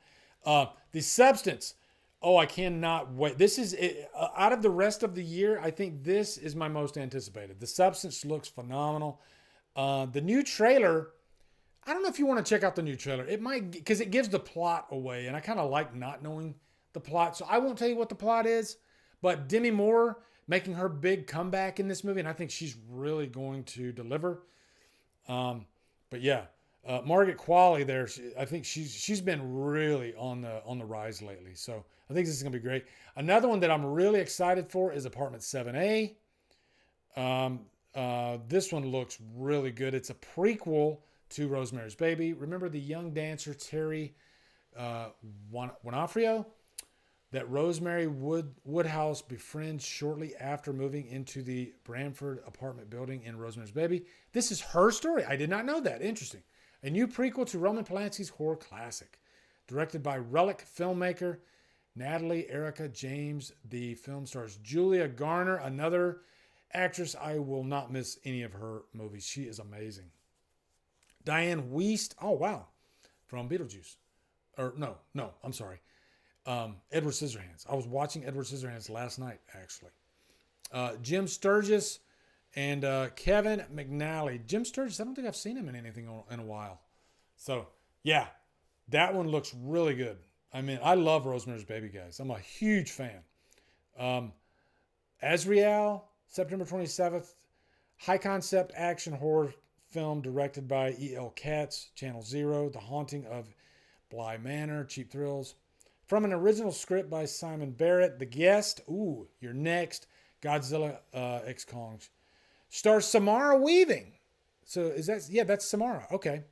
The Substance. Oh, I cannot wait. This is, out of the rest of the year, I think this is my most anticipated. The Substance looks phenomenal. The new trailer, I don't know if you want to check out the new trailer. It might, because it gives the plot away, and I kind of like not knowing the plot. So I won't tell you what the plot is, but Demi Moore making her big comeback in this movie, and I think she's really going to deliver. But yeah, Margaret Qualley there, I think she's been really on the rise lately. So I think this is gonna be great. Another one that I'm really excited for is Apartment 7A. This one looks really good. It's a prequel to Rosemary's Baby. Remember the young dancer Terry Winafrio that Rosemary Woodhouse befriends shortly after moving into the Branford apartment building in Rosemary's Baby. This is her story. I did not know that. Interesting. A new prequel to Roman Polanski's horror classic. Directed by Relic filmmaker Natalie Erica James. The film stars Julia Garner, another actress. I will not miss any of her movies. She is amazing. Diane Wiest. Oh, wow. From Beetlejuice. No, I'm sorry. Edward Scissorhands. I was watching Edward Scissorhands last night, actually. Jim Sturgis and Kevin McNally. Jim Sturgis, I don't think I've seen him in anything in a while. So, yeah, that one looks really good. I mean, I love Rosemary's Baby, guys. I'm a huge fan. Azrael, September 27th, high concept action horror film directed by E.L. Katz, Channel Zero, The Haunting of Bly Manor, Cheap Thrills. From an original script by Simon Barrett, The Guest, ooh, you're next, Godzilla X Kong. Stars Samara Weaving. So is that, yeah, that's Samara. Okay.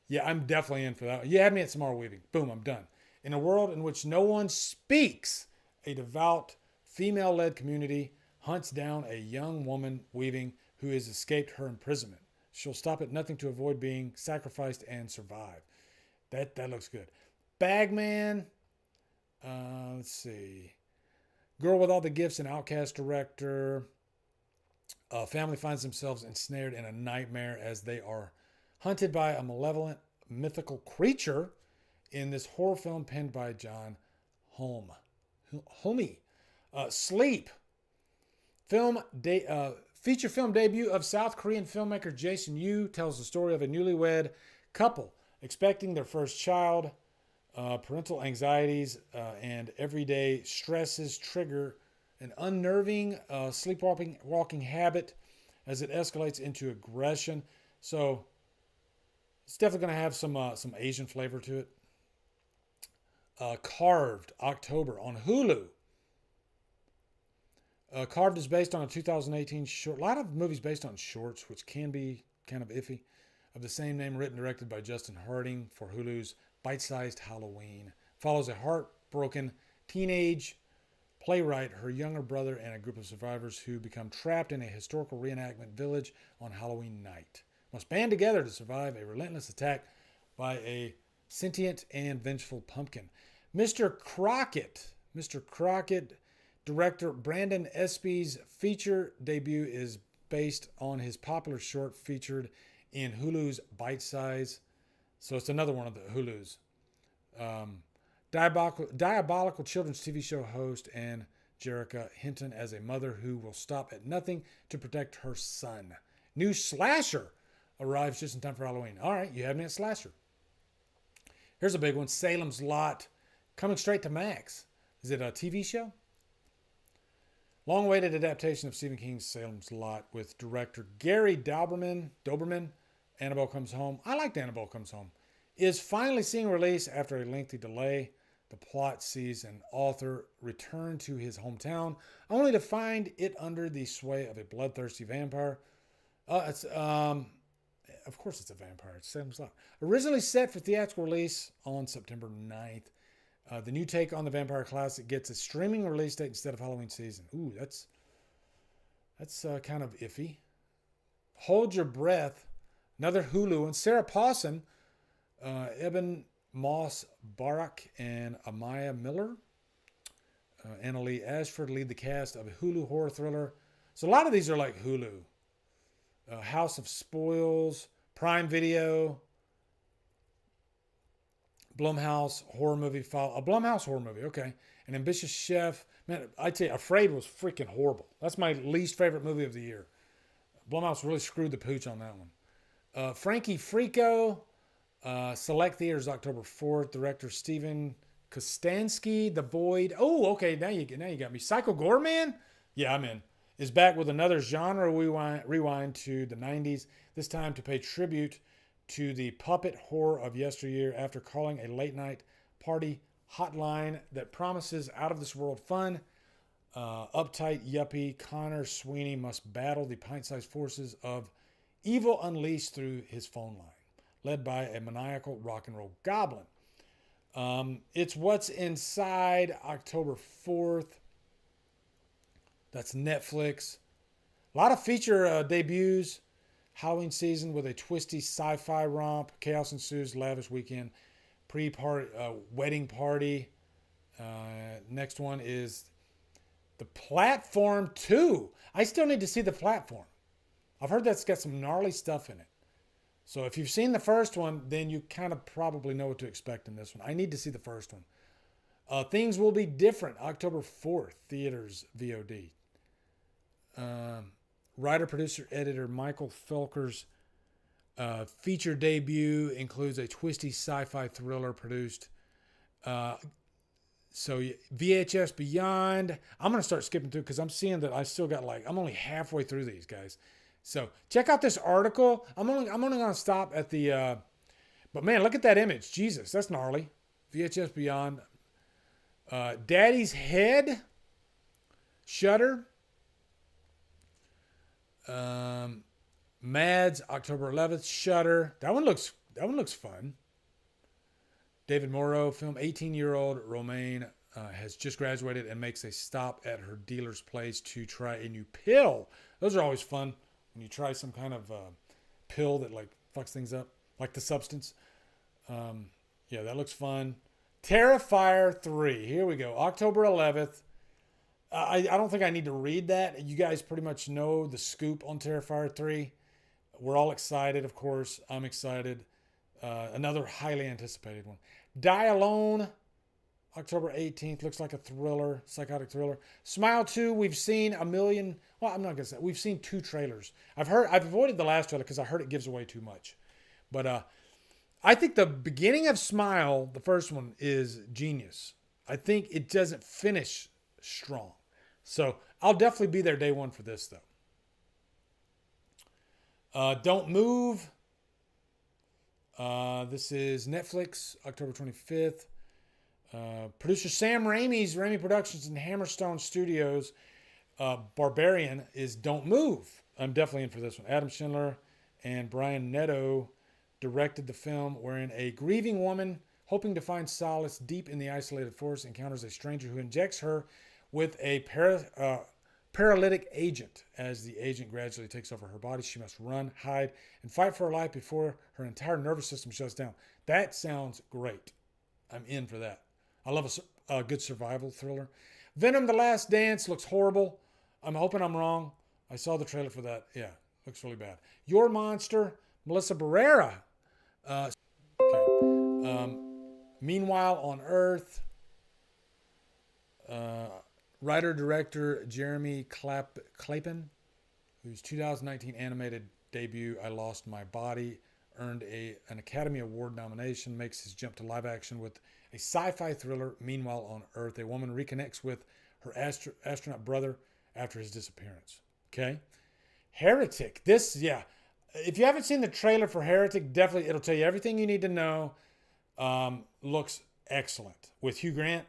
Yeah, I'm definitely in for that. You had me at Samara Weaving. Boom, I'm done. In a world in which no one speaks, a devout, female-led community hunts down a young woman, Weaving, who has escaped her imprisonment. She'll stop at nothing to avoid being sacrificed and survive. That looks good. Bagman. Let's see. Girl with All the Gifts and Outcast director. Family finds themselves ensnared in a nightmare as they are hunted by a malevolent mythical creature in this horror film penned by John Homey. Sleep. Feature film debut of South Korean filmmaker Jason Yu tells the story of a newlywed couple expecting their first child. Parental anxieties and everyday stresses trigger an unnerving sleepwalking habit as it escalates into aggression. So it's definitely going to have some Asian flavor to it. Carved, October on Hulu. Carved is based on a 2018 short. A lot of movies based on shorts, which can be kind of iffy. Of the same name, written and directed by Justin Harding for Hulu's Bite-Sized Halloween. Follows a heartbroken teenage playwright, her younger brother, and a group of survivors who become trapped in a historical reenactment village on Halloween night. Must band together to survive a relentless attack by a sentient and vengeful pumpkin. Mr. Crockett, director Brandon Espy's feature debut is based on his popular short featured in Hulu's Bite Size. So it's another one of the Hulu's. Diabolical children's TV show host and Jerrica Hinton as a mother who will stop at nothing to protect her son. New slasher arrives just in time for Halloween. All right, you have me at slasher. Here's a big one. Salem's Lot, coming straight to Max. Is it a TV show? Long-awaited adaptation of Stephen King's Salem's Lot with director Gary Doberman. Annabelle Comes Home. I liked Annabelle Comes Home. Is finally seeing release after a lengthy delay. The plot sees an author return to his hometown, only to find it under the sway of a bloodthirsty vampire. Of course it's a vampire. It's Salem's Lot. Originally set for theatrical release on September 9th. The new take on the vampire classic gets a streaming release date instead of Halloween season. Ooh, that's kind of iffy. Hold Your Breath, another Hulu one. Sarah Paulson, Eben Moss Barak, and Amaya Miller. Annalee Ashford lead the cast of a Hulu horror thriller. So a lot of these are like Hulu. House of Spoils, Prime Video, Blumhouse horror movie. A Blumhouse horror movie, okay. An Ambitious Chef. Man, I tell you, Afraid was freaking horrible. That's my least favorite movie of the year. Blumhouse really screwed the pooch on that one. Frankie Frico. Select theaters October 4th. Director Steven Kostanski. The Void. Oh, okay. Now you got me. Psycho Goreman? Yeah, I'm in. Is back with another genre rewind to the 90s. This time to pay tribute to the puppet horror of yesteryear after calling a late night party hotline that promises out of this world fun. Uptight yuppie Connor Sweeney must battle the pint-sized forces of evil unleashed through his phone line, led by a maniacal rock and roll goblin. It's What's Inside, October 4th. That's Netflix. A lot of feature debuts. Halloween season with a twisty sci-fi romp. Chaos ensues, lavish weekend. Pre-party, wedding party. Next one is The Platform 2. I still need to see The Platform. I've heard that's got some gnarly stuff in it. So if you've seen the first one, then you kind of probably know what to expect in this one. I need to see the first one. Things Will Be Different, October 4th, theaters, VOD. Writer, producer, editor Michael Felker's feature debut includes a twisty sci-fi thriller produced So VHS Beyond. I'm gonna start skipping through because I'm seeing that I still got I'm only halfway through these guys. So check out this article. I'm only gonna stop at the. But man, look at that image. Jesus, that's gnarly. VHS Beyond. Daddy's Head. Shudder. Mads, October 11th. Shudder. That one looks fun. David Morrow film. 18-year-old Romaine has just graduated and makes a stop at her dealer's place to try a new pill. Those are always fun when you try some kind of pill that fucks things up, like the substance. Yeah, that looks fun. Terrifier 3. Here we go. October 11th. I don't think I need to read that. You guys pretty much know the scoop on Terrifier 3. We're all excited, of course. I'm excited. Another highly anticipated one. Die Alone, October 18th. Looks like a thriller, psychotic thriller. Smile 2, we've seen a million. Well, I'm not going to say. We've seen 2 trailers. I've avoided the last trailer because I heard it gives away too much. But I think the beginning of Smile, the first one, is genius. I think it doesn't finish strong. So I'll definitely be there day one for this, though. Don't Move. This is Netflix, October 25th. Producer Sam Raimi's Raimi Productions and Hammerstone Studios. Barbarian is Don't Move. I'm definitely in for this one. Adam Schindler and Brian Netto directed the film, wherein a grieving woman hoping to find solace deep in the isolated forest encounters a stranger who injects her with a paralytic agent. As the agent gradually takes over her body, she must run, hide, and fight for her life before her entire nervous system shuts down. That sounds great. I'm in for that. I love a good survival thriller. Venom: The Last Dance looks horrible. I'm hoping I'm wrong. I saw the trailer for that. Yeah, looks really bad. Your Monster, Melissa Barrera. Okay. Meanwhile on Earth. Writer-director Jeremy Clapin, whose 2019 animated debut, I Lost My Body, earned an Academy Award nomination, makes his jump to live action with a sci-fi thriller, Meanwhile on Earth. A woman reconnects with her astronaut brother after his disappearance. Okay? Heretic. This, yeah. If you haven't seen the trailer for Heretic, definitely it'll tell you everything you need to know. Looks excellent. With Hugh Grant,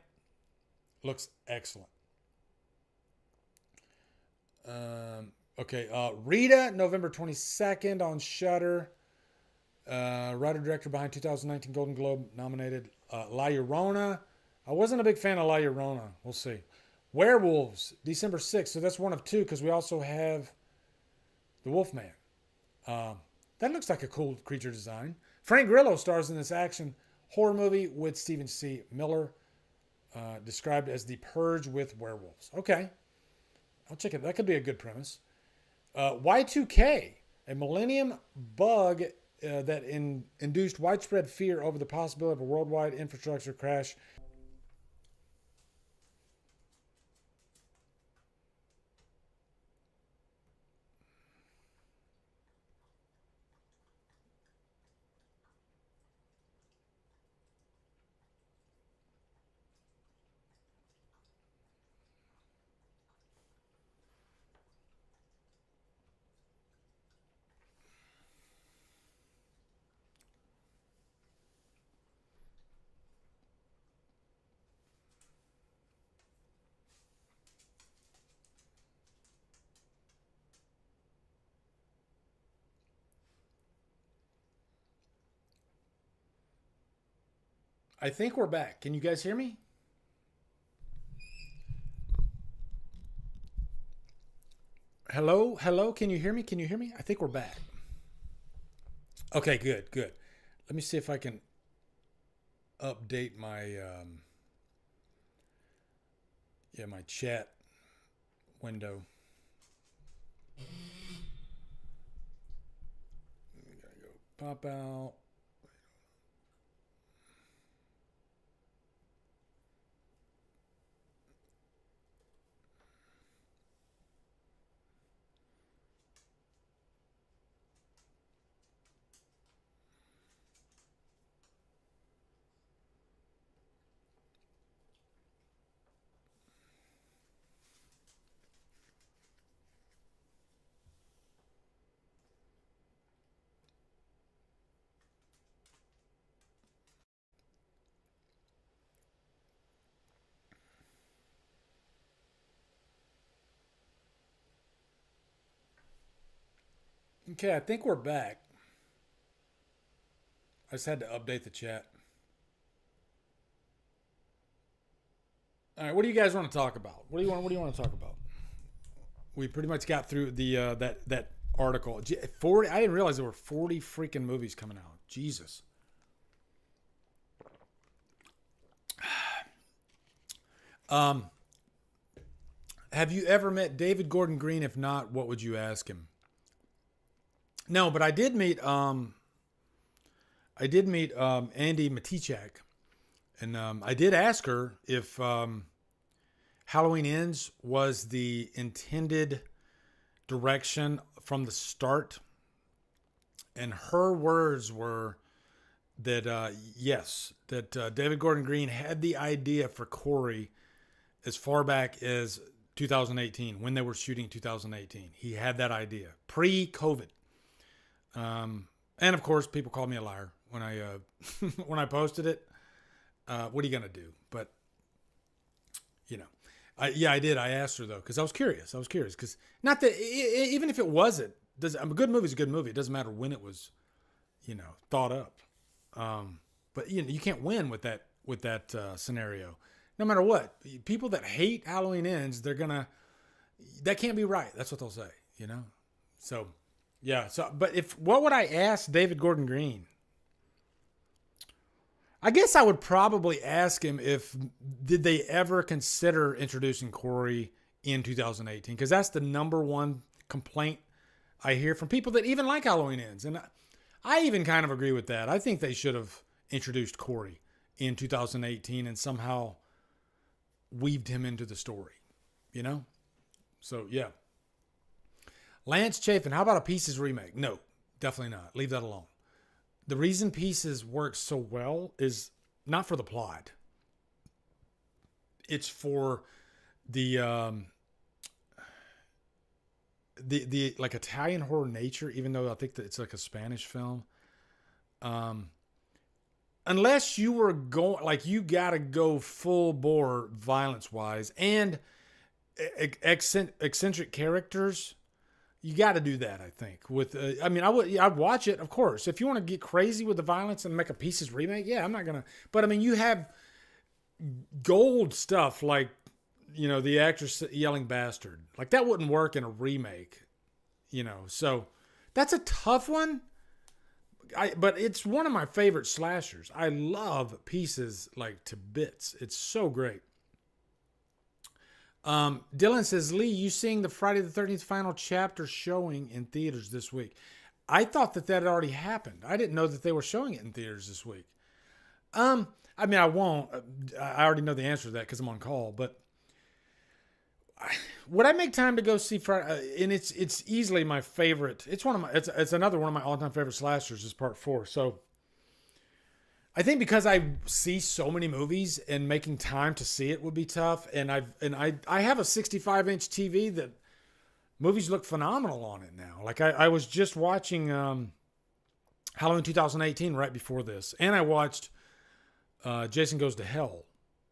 looks excellent. Rita, November 22nd on Shudder. Writer-director behind 2019 Golden Globe nominated La Llorona. I wasn't a big fan of La Llorona. We'll see. Werewolves, December 6th. So that's one of 2 because we also have The Wolfman. That looks like a cool creature design. Frank Grillo stars in this action horror movie with Stephen C. Miller, described as The Purge with werewolves. Okay. I'll check it. That could be a good premise. Y2K, a millennium bug that induced widespread fear over the possibility of a worldwide infrastructure crash. I think we're back. Can you guys hear me? Hello? Hello? Can you hear me? Can you hear me? I think we're back. Okay, good, good. Let me see if I can update my my chat window. We gotta go pop out. Okay, I think we're back. I just had to update the chat. All right, what do you guys want to talk about? What do you want to talk about? We pretty much got through the that article. 40. I didn't realize there were 40 freaking movies coming out. Jesus. Have you ever met David Gordon Green? If not, what would you ask him? No, but I did meet Andy Matichak, and I did ask her if Halloween Ends was the intended direction from the start, and her words were that yes, that David Gordon Green had the idea for Corey as far back as 2018, when they were shooting 2018. He had that idea pre-COVID. And of course, people called me a liar when I when I posted it. What are you gonna do? But you know, I did. I asked her though because I was curious. Because not that even if it wasn't, a good movie is a good movie. It doesn't matter when it was, thought up. But you can't win with that scenario. No matter what, people that hate Halloween Ends, that can't be right. That's what they'll say, So, yeah. So, but what would I ask David Gordon Green? I guess I would probably ask him did they ever consider introducing Corey in 2018? Because that's the number one complaint I hear from people that even like Halloween Ends. And I even kind of agree with that. I think they should have introduced Corey in 2018 and somehow weaved him into the story, So, yeah. Lance Chafin, how about a Pieces remake? No, definitely not. Leave that alone. The reason Pieces works so well is not for the plot. It's for the like Italian horror nature, even though I think that it's like a Spanish film. Unless you were going, like, you got to go full bore violence wise and eccentric characters. You got to do that, I think. I'd watch it, of course. If you want to get crazy with the violence and make a Pieces remake, yeah, I'm not going to. But, you have gold stuff like, the actress yelling bastard. Like, that wouldn't work in a remake, So, that's a tough one. But it's one of my favorite slashers. I love Pieces, like, to bits. It's so great. Dylan says, Lee, you seeing the Friday the 13th final chapter showing in theaters this week? I thought that had already happened. I didn't know that they were showing it in theaters this week. I won't. I already know the answer to that because I'm on call. But would I make time to go see Friday? And it's easily my favorite. It's another one of my all-time favorite slashers is Part 4. So I think because I see so many movies and making time to see it would be tough. And I have a 65-inch TV that movies look phenomenal on it now. Like I was just watching Halloween 2018 right before this. And I watched Jason Goes to Hell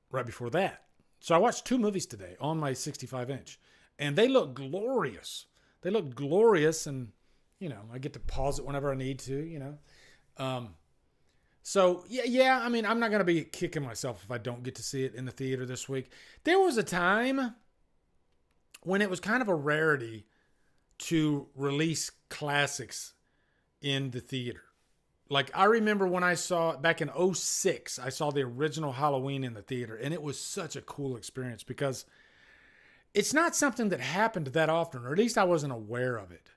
right before that. So I watched 2 movies today on my 65-inch. And they look glorious. And, I get to pause it whenever I need to, So, yeah, I'm not going to be kicking myself if I don't get to see it in the theater this week. There was a time when it was kind of a rarity to release classics in the theater. Like, I remember when I saw, back in 2006, I saw the original Halloween in the theater, and it was such a cool experience because it's not something that happened that often, or at least I wasn't aware of it.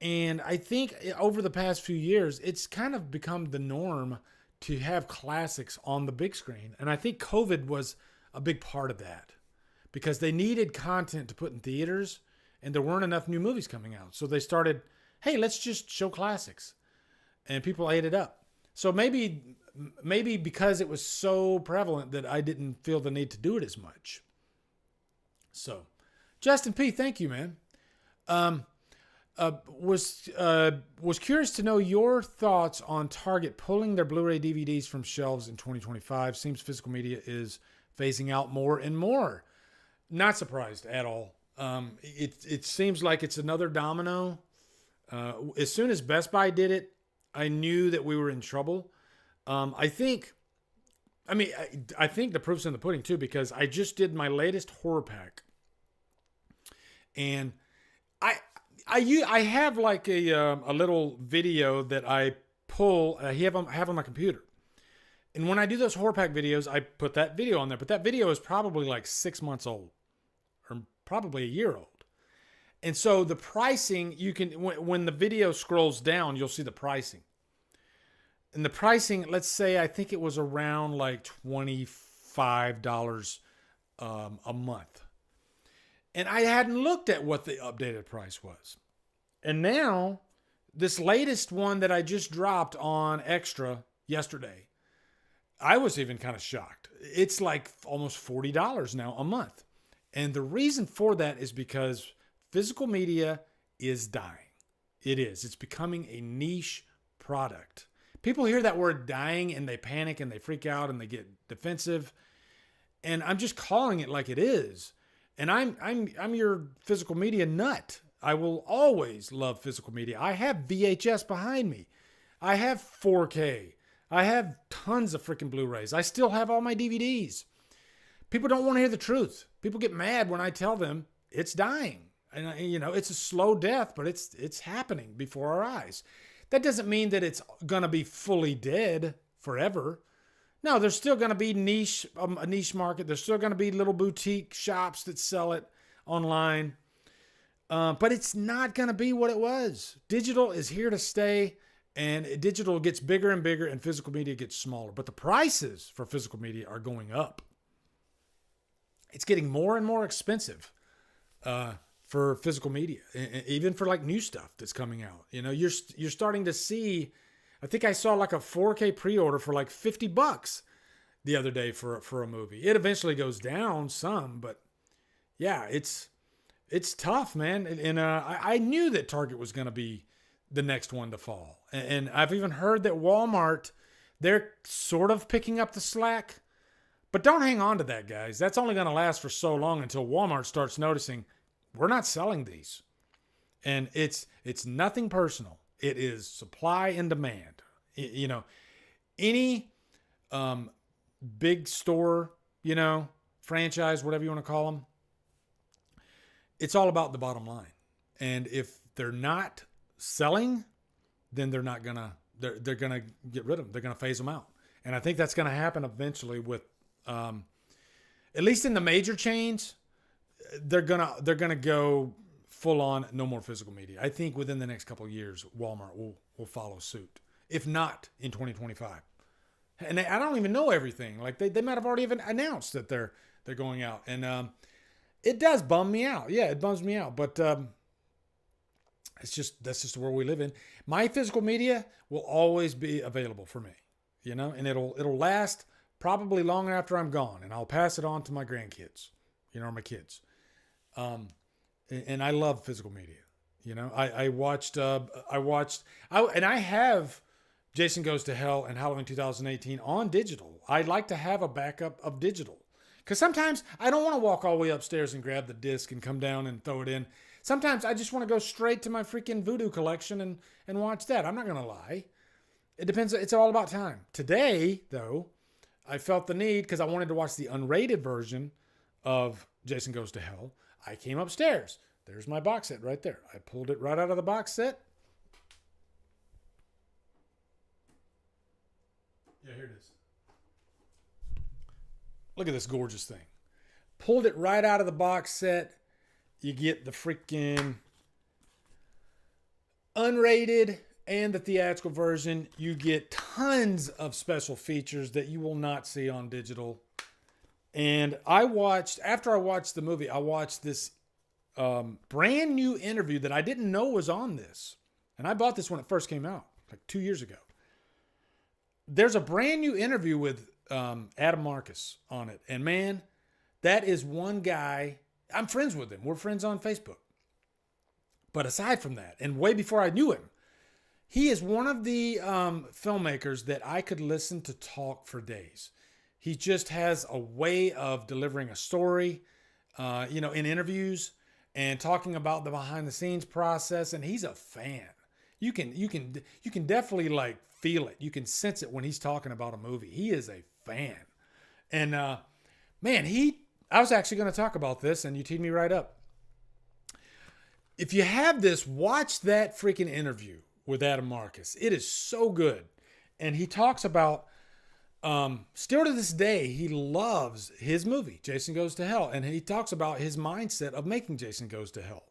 And I think over the past few years, it's kind of become the norm to have classics on the big screen. And I think COVID was a big part of that because they needed content to put in theaters and there weren't enough new movies coming out. So they started, hey, let's just show classics. And people ate it up. So maybe because it was so prevalent that I didn't feel the need to do it as much. So, Justin P., thank you, man. Was curious to know your thoughts on Target pulling their Blu-ray DVDs from shelves in 2025. Seems physical media is phasing out more and more. Not surprised at all. It seems like it's another domino As soon as Best Buy did it, I knew that we were in trouble. I think the proof's in the pudding too, because I just did my latest horror pack, and I have like a little video that I pull. I have on my computer, and when I do those horror pack videos, I put that video on there. But that video is probably like 6 months old, or probably a year old. And so the pricing, you can, when the video scrolls down, you'll see the pricing. And the pricing, let's say, I think it was around like $25 a month. And I hadn't looked at what the updated price was. And now, this latest one that I just dropped on Xtra yesterday, I was even kind of shocked. It's like almost $40 now a month. And the reason for that is because physical media is dying. It is. It's becoming a niche product. People hear that word dying and they panic and they freak out and they get defensive. And I'm just calling it like it is. And I'm your physical media nut. I will always love physical media. I have VHS behind me. I have 4K. I have tons of freaking Blu-rays. I still have all my DVDs. People don't want to hear the truth. People get mad when I tell them it's dying. And, you know, it's a slow death, but it's happening before our eyes. That doesn't mean that it's going to be fully dead forever. No, there's still going to be a niche market. There's still going to be little boutique shops that sell it online. But it's not going to be what it was. Digital is here to stay, and digital gets bigger and bigger, and physical media gets smaller. But the prices for physical media are going up. It's getting more and more expensive for physical media, even for like new stuff that's coming out. You know, you're starting to see. I think I saw like a 4K pre-order for like $50 the other day for a movie. It eventually goes down some, but yeah, it's tough, man. And I knew that Target was going to be the next one to fall. And I've even heard that Walmart, they're sort of picking up the slack. But don't hang on to that, guys. That's only going to last for so long until Walmart starts noticing we're not selling these. And it's nothing personal. It is supply and demand. You know, any big store, you know, franchise, whatever you want to call them, it's all about the bottom line. And if they're not selling, then they're not gonna they're gonna get rid of them. They're gonna phase them out. And I think that's gonna happen eventually with at least in the major chains. They're gonna go full on no more physical media. I think within the next couple of years, Walmart will follow suit. If not in 2025. And I don't even know everything. Like they might have already even announced that they're going out. And it does bum me out. Yeah, it bums me out. But that's just the world we live in. My physical media will always be available for me. You know, and it'll last probably long after I'm gone. And I'll pass it on to my grandkids. You know, or my kids. And I love physical media. You know, I have Jason Goes to Hell and Halloween 2018 on digital. I'd like to have a backup of digital. Because sometimes I don't want to walk all the way upstairs and grab the disc and come down and throw it in. Sometimes I just want to go straight to my freaking Voodoo collection and watch that. I'm not going to lie. It depends. It's all about time. Today, though, I felt the need because I wanted to watch the unrated version of Jason Goes to Hell. I came upstairs. There's my box set right there. I pulled it right out of the box set. Yeah, here it is. Look at this gorgeous thing. Pulled it right out of the box set. You get the freaking unrated and the theatrical version. You get tons of special features that you will not see on digital. And after I watched the movie, I watched this brand new interview that I didn't know was on this. And I bought this when it first came out, like 2 years ago. There's a brand new interview with Adam Marcus on it. And man, that is one guy. I'm friends with him. We're friends on Facebook. But aside from that, and way before I knew him, he is one of the filmmakers that I could listen to talk for days. He just has a way of delivering a story, in interviews and talking about the behind the scenes process. And he's a fan. You can definitely like feel it. You can sense it when he's talking about a movie. He is a fan. And man, I was actually going to talk about this, and you teed me right up. If you have this, watch that freaking interview with Adam Marcus. It is so good. And he talks about, still to this day, he loves his movie, Jason Goes to Hell. And he talks about his mindset of making Jason Goes to Hell.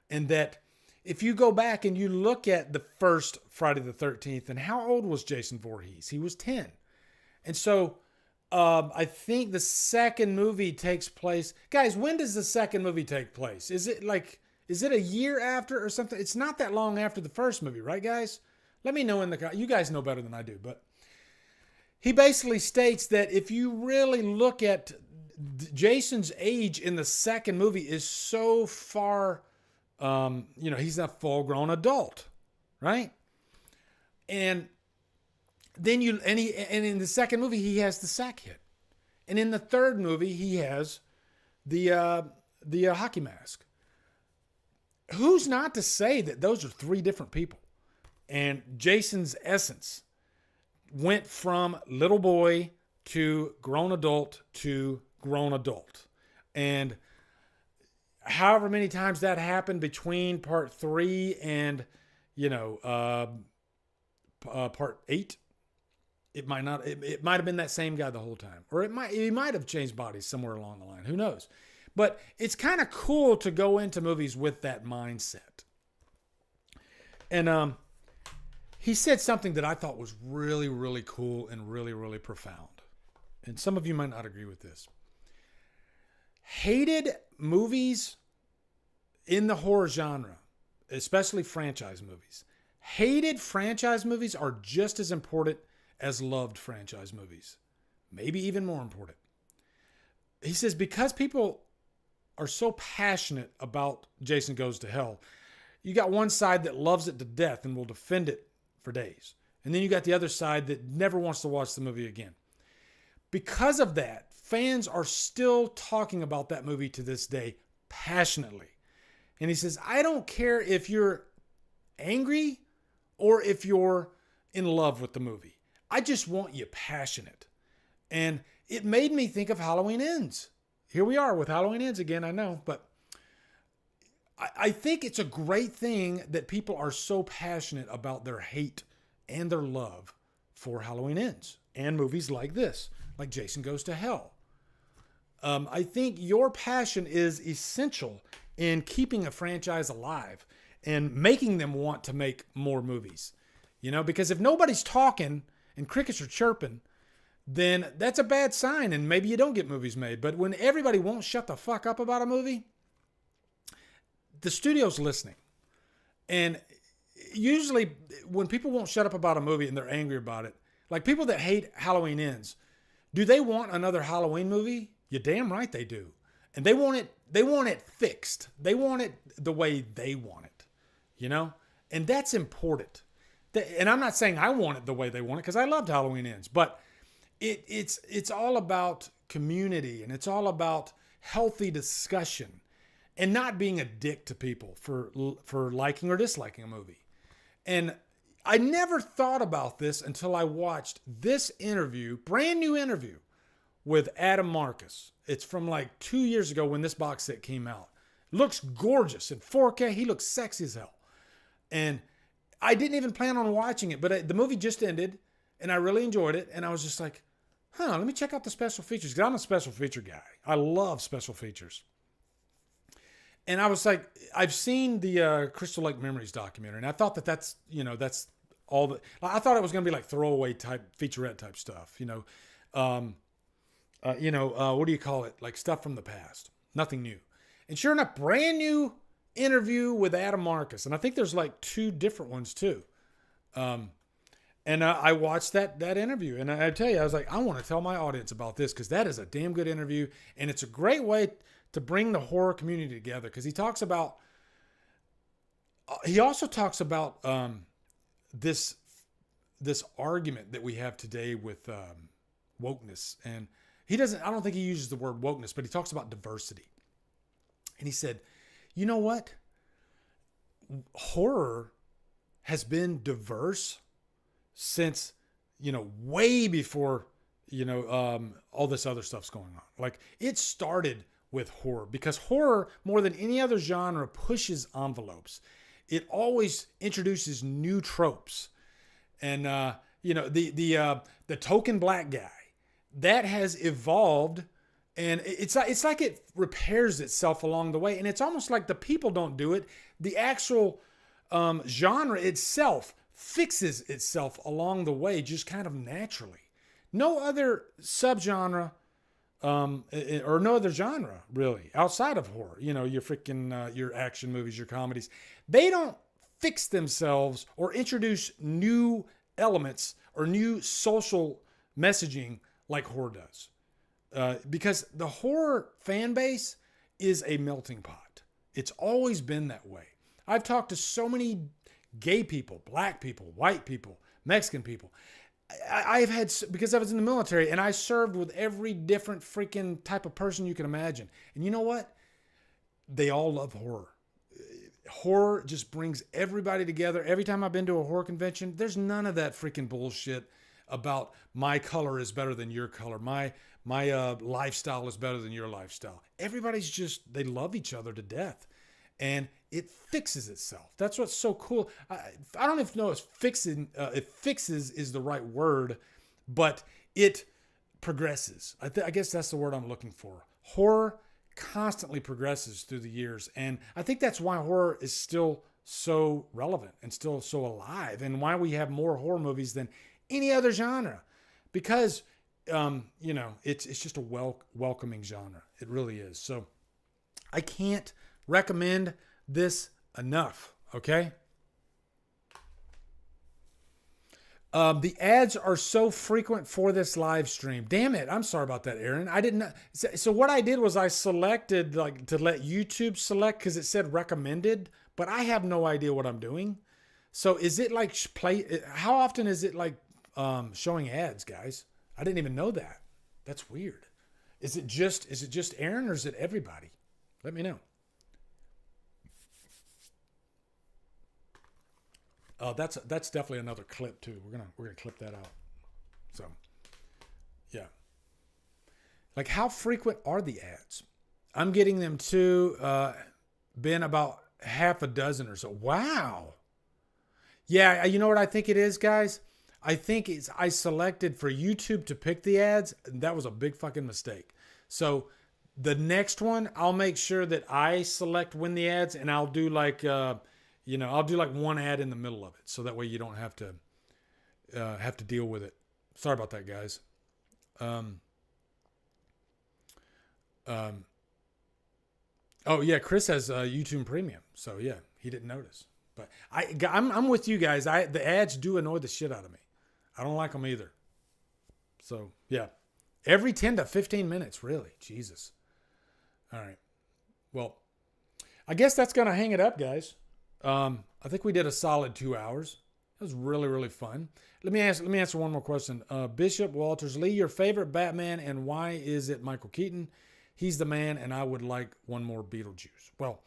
And that if you go back and you look at the first Friday the 13th, and how old was Jason Voorhees? He was 10. And so I think the second movie takes place. Guys, when does the second movie take place? Is it a year after or something? It's not that long after the first movie, right, guys? Let me know you guys know better than I do, but he basically states that if you really look at Jason's age in the second movie is so far, he's a full-grown adult, right? And then in the second movie he has the sack hit, and in the third movie he has the hockey mask. Who's not to say that those are three different people? And Jason's essence went from little boy to grown adult to grown adult. And however many times that happened between part 3 and, part 8, it might not. It might have been that same guy the whole time, or he might have changed bodies somewhere along the line. Who knows? But it's kind of cool to go into movies with that mindset. And he said something that I thought was really, really cool and really, really profound. And some of you might not agree with this. Hated movies in the horror genre, especially franchise movies. Hated franchise movies are just as important as loved franchise movies. Maybe even more important. He says because people are so passionate about Jason Goes to Hell, you got one side that loves it to death and will defend it for days. And then you got the other side that never wants to watch the movie again. Because of that, fans are still talking about that movie to this day passionately. And he says, I don't care if you're angry or if you're in love with the movie. I just want you passionate. And it made me think of Halloween Ends. Here we are with Halloween Ends again, I know. But I think it's a great thing that people are so passionate about their hate and their love for Halloween Ends and movies like this, like Jason Goes to Hell. I think your passion is essential in keeping a franchise alive and making them want to make more movies. Because if nobody's talking and crickets are chirping, then that's a bad sign, and maybe you don't get movies made. But when everybody won't shut the fuck up about a movie, the studio's listening. And usually when people won't shut up about a movie and they're angry about it, like people that hate Halloween Ends, do they want another Halloween movie? You're damn right they do. And they want it fixed. They want it the way they want it, And that's important. And I'm not saying I want it the way they want it, because I loved Halloween Ends, but it's all about community, and it's all about healthy discussion and not being a dick to people for liking or disliking a movie. And I never thought about this until I watched this interview, brand new interview with Adam Marcus. It's from like 2 years ago when this box set came out. Looks gorgeous in 4K. He looks sexy as hell. And I didn't even plan on watching it, but the movie just ended and I really enjoyed it. And I was just like, let me check out the special features, because I'm a special feature guy. I love special features. And I was like, I've seen the Crystal Lake Memories documentary, and I thought that's all that. I thought it was going to be like throwaway type, featurette type stuff, what do you call it? Like stuff from the past, nothing new. And sure enough, brand new interview with Adam Marcus, and I think there's like 2 different ones too. And I watched that interview, and I tell you, I was like, I want to tell my audience about this, because that is a damn good interview, and it's a great way to bring the horror community together, because he also talks about this argument that we have today with wokeness. And I don't think he uses the word wokeness, but he talks about diversity. And he said, you know what? Horror has been diverse since, way before, all this other stuff's going on. Like, it started with horror, because horror, more than any other genre, pushes envelopes. It always introduces new tropes. And, the token black guy, that has evolved, and it's like it repairs itself along the way. And it's almost like the people don't do it. The actual genre itself fixes itself along the way, just kind of naturally. No other subgenre or no other genre really outside of horror, your freaking your action movies, your comedies, they don't fix themselves or introduce new elements or new social messaging like horror does. Because the horror fan base is a melting pot. It's always been that way. I've talked to so many gay people, black people, white people, Mexican people. I've had, because I was in the military and I served with every different freaking type of person you can imagine. And you know what? They all love horror. Horror just brings everybody together. Every time I've been to a horror convention, there's none of that freaking bullshit about my color is better than your color. My lifestyle is better than your lifestyle. Everybody's just, they love each other to death. And it fixes itself. That's what's so cool. I don't even know if it fixes is the right word, but it progresses. I guess that's the word I'm looking for. Horror constantly progresses through the years. And I think that's why horror is still so relevant and still so alive, and why we have more horror movies than any other genre. Because, it's just a welcoming genre. It really is. So I can't recommend this enough, okay? The ads are so frequent for this live stream. Damn it. I'm sorry about that, Aaron. I didn't. So what I did was I selected to let YouTube select, because it said recommended, but I have no idea what I'm doing. So is it like how often is it like showing ads, guys? I didn't even know that. That's weird. Is it just Aaron, or is it everybody? Let me know. That's definitely another clip too. We're gonna clip that out. So, yeah. Like, how frequent are the ads? I'm getting them too. Been about half a dozen or so. Wow. Yeah, you know what I think it is, guys? I think I selected for YouTube to pick the ads. That was a big fucking mistake. So the next one, I'll make sure that I select when the ads, and I'll do like. I'll do like one ad in the middle of it, so that way you don't have to deal with it. Sorry about that, guys. Oh yeah, Chris has YouTube Premium, so yeah, he didn't notice. But I'm with you guys. The ads do annoy the shit out of me. I don't like them either. So yeah, every 10 to 15 minutes, really. Jesus. All right. Well, I guess that's gonna hang it up, guys. I think we did a solid 2 hours. It was really, really fun. Let me answer one more question. Bishop Walters Lee, your favorite Batman, and why is it Michael Keaton? He's the man, and I would like one more Beetlejuice. Well,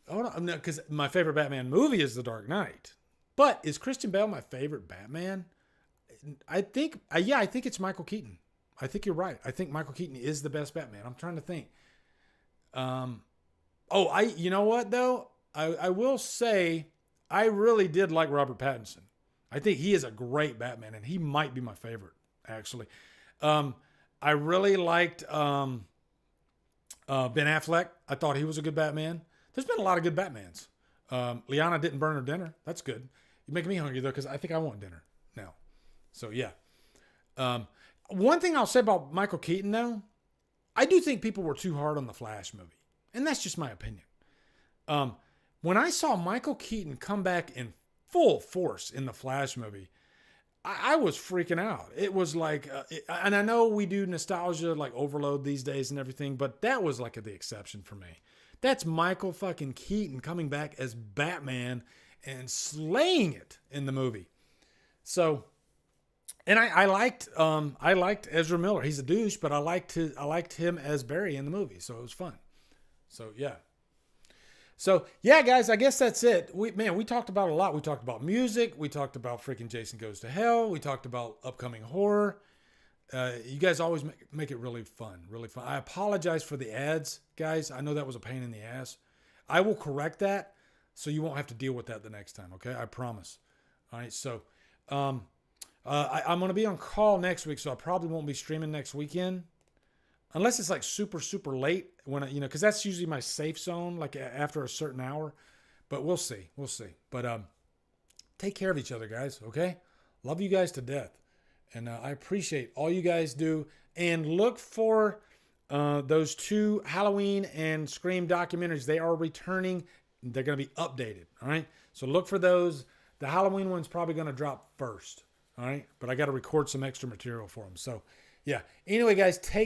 because my favorite Batman movie is The Dark Knight. But is Christian Bale my favorite Batman? I think it's Michael Keaton. I think you're right. I think Michael Keaton is the best Batman. I'm trying to think. You know what though? I will say I really did like Robert Pattinson. I think he is a great Batman, and he might be my favorite, actually. I really liked Ben Affleck. I thought he was a good Batman. There's been a lot of good Batmans. Liana didn't burn her dinner. That's good. You're making me hungry though, because I think I want dinner now. So yeah. One thing I'll say about Michael Keaton though, I do think people were too hard on the Flash movie. And that's just my opinion. When I saw Michael Keaton come back in full force in the Flash movie, I was freaking out. It was like, and I know we do nostalgia like overload these days and everything, but that was like the exception for me. That's Michael fucking Keaton coming back as Batman and slaying it in the movie. So, and I liked Ezra Miller. He's a douche, but I liked him as Barry in the movie, so it was fun. So yeah. So yeah, guys, I guess that's it. We talked about a lot. We talked about music. We talked about freaking Jason Goes to Hell. We talked about upcoming horror. You guys always make it really fun, really fun. I apologize for the ads, guys. I know that was a pain in the ass. I will correct that so you won't have to deal with that the next time. Okay, I promise. All right, so I'm going to be on call next week, so I probably won't be streaming next weekend. Unless it's like super, super late when because that's usually my safe zone, like after a certain hour. But we'll see. We'll see. But take care of each other, guys, okay? Love you guys to death. And I appreciate all you guys do. And look for those 2 Halloween and Scream documentaries. They are returning. They're going to be updated, all right? So look for those. The Halloween one's probably going to drop first, all right? But I got to record some extra material for them. So, yeah. Anyway, guys, take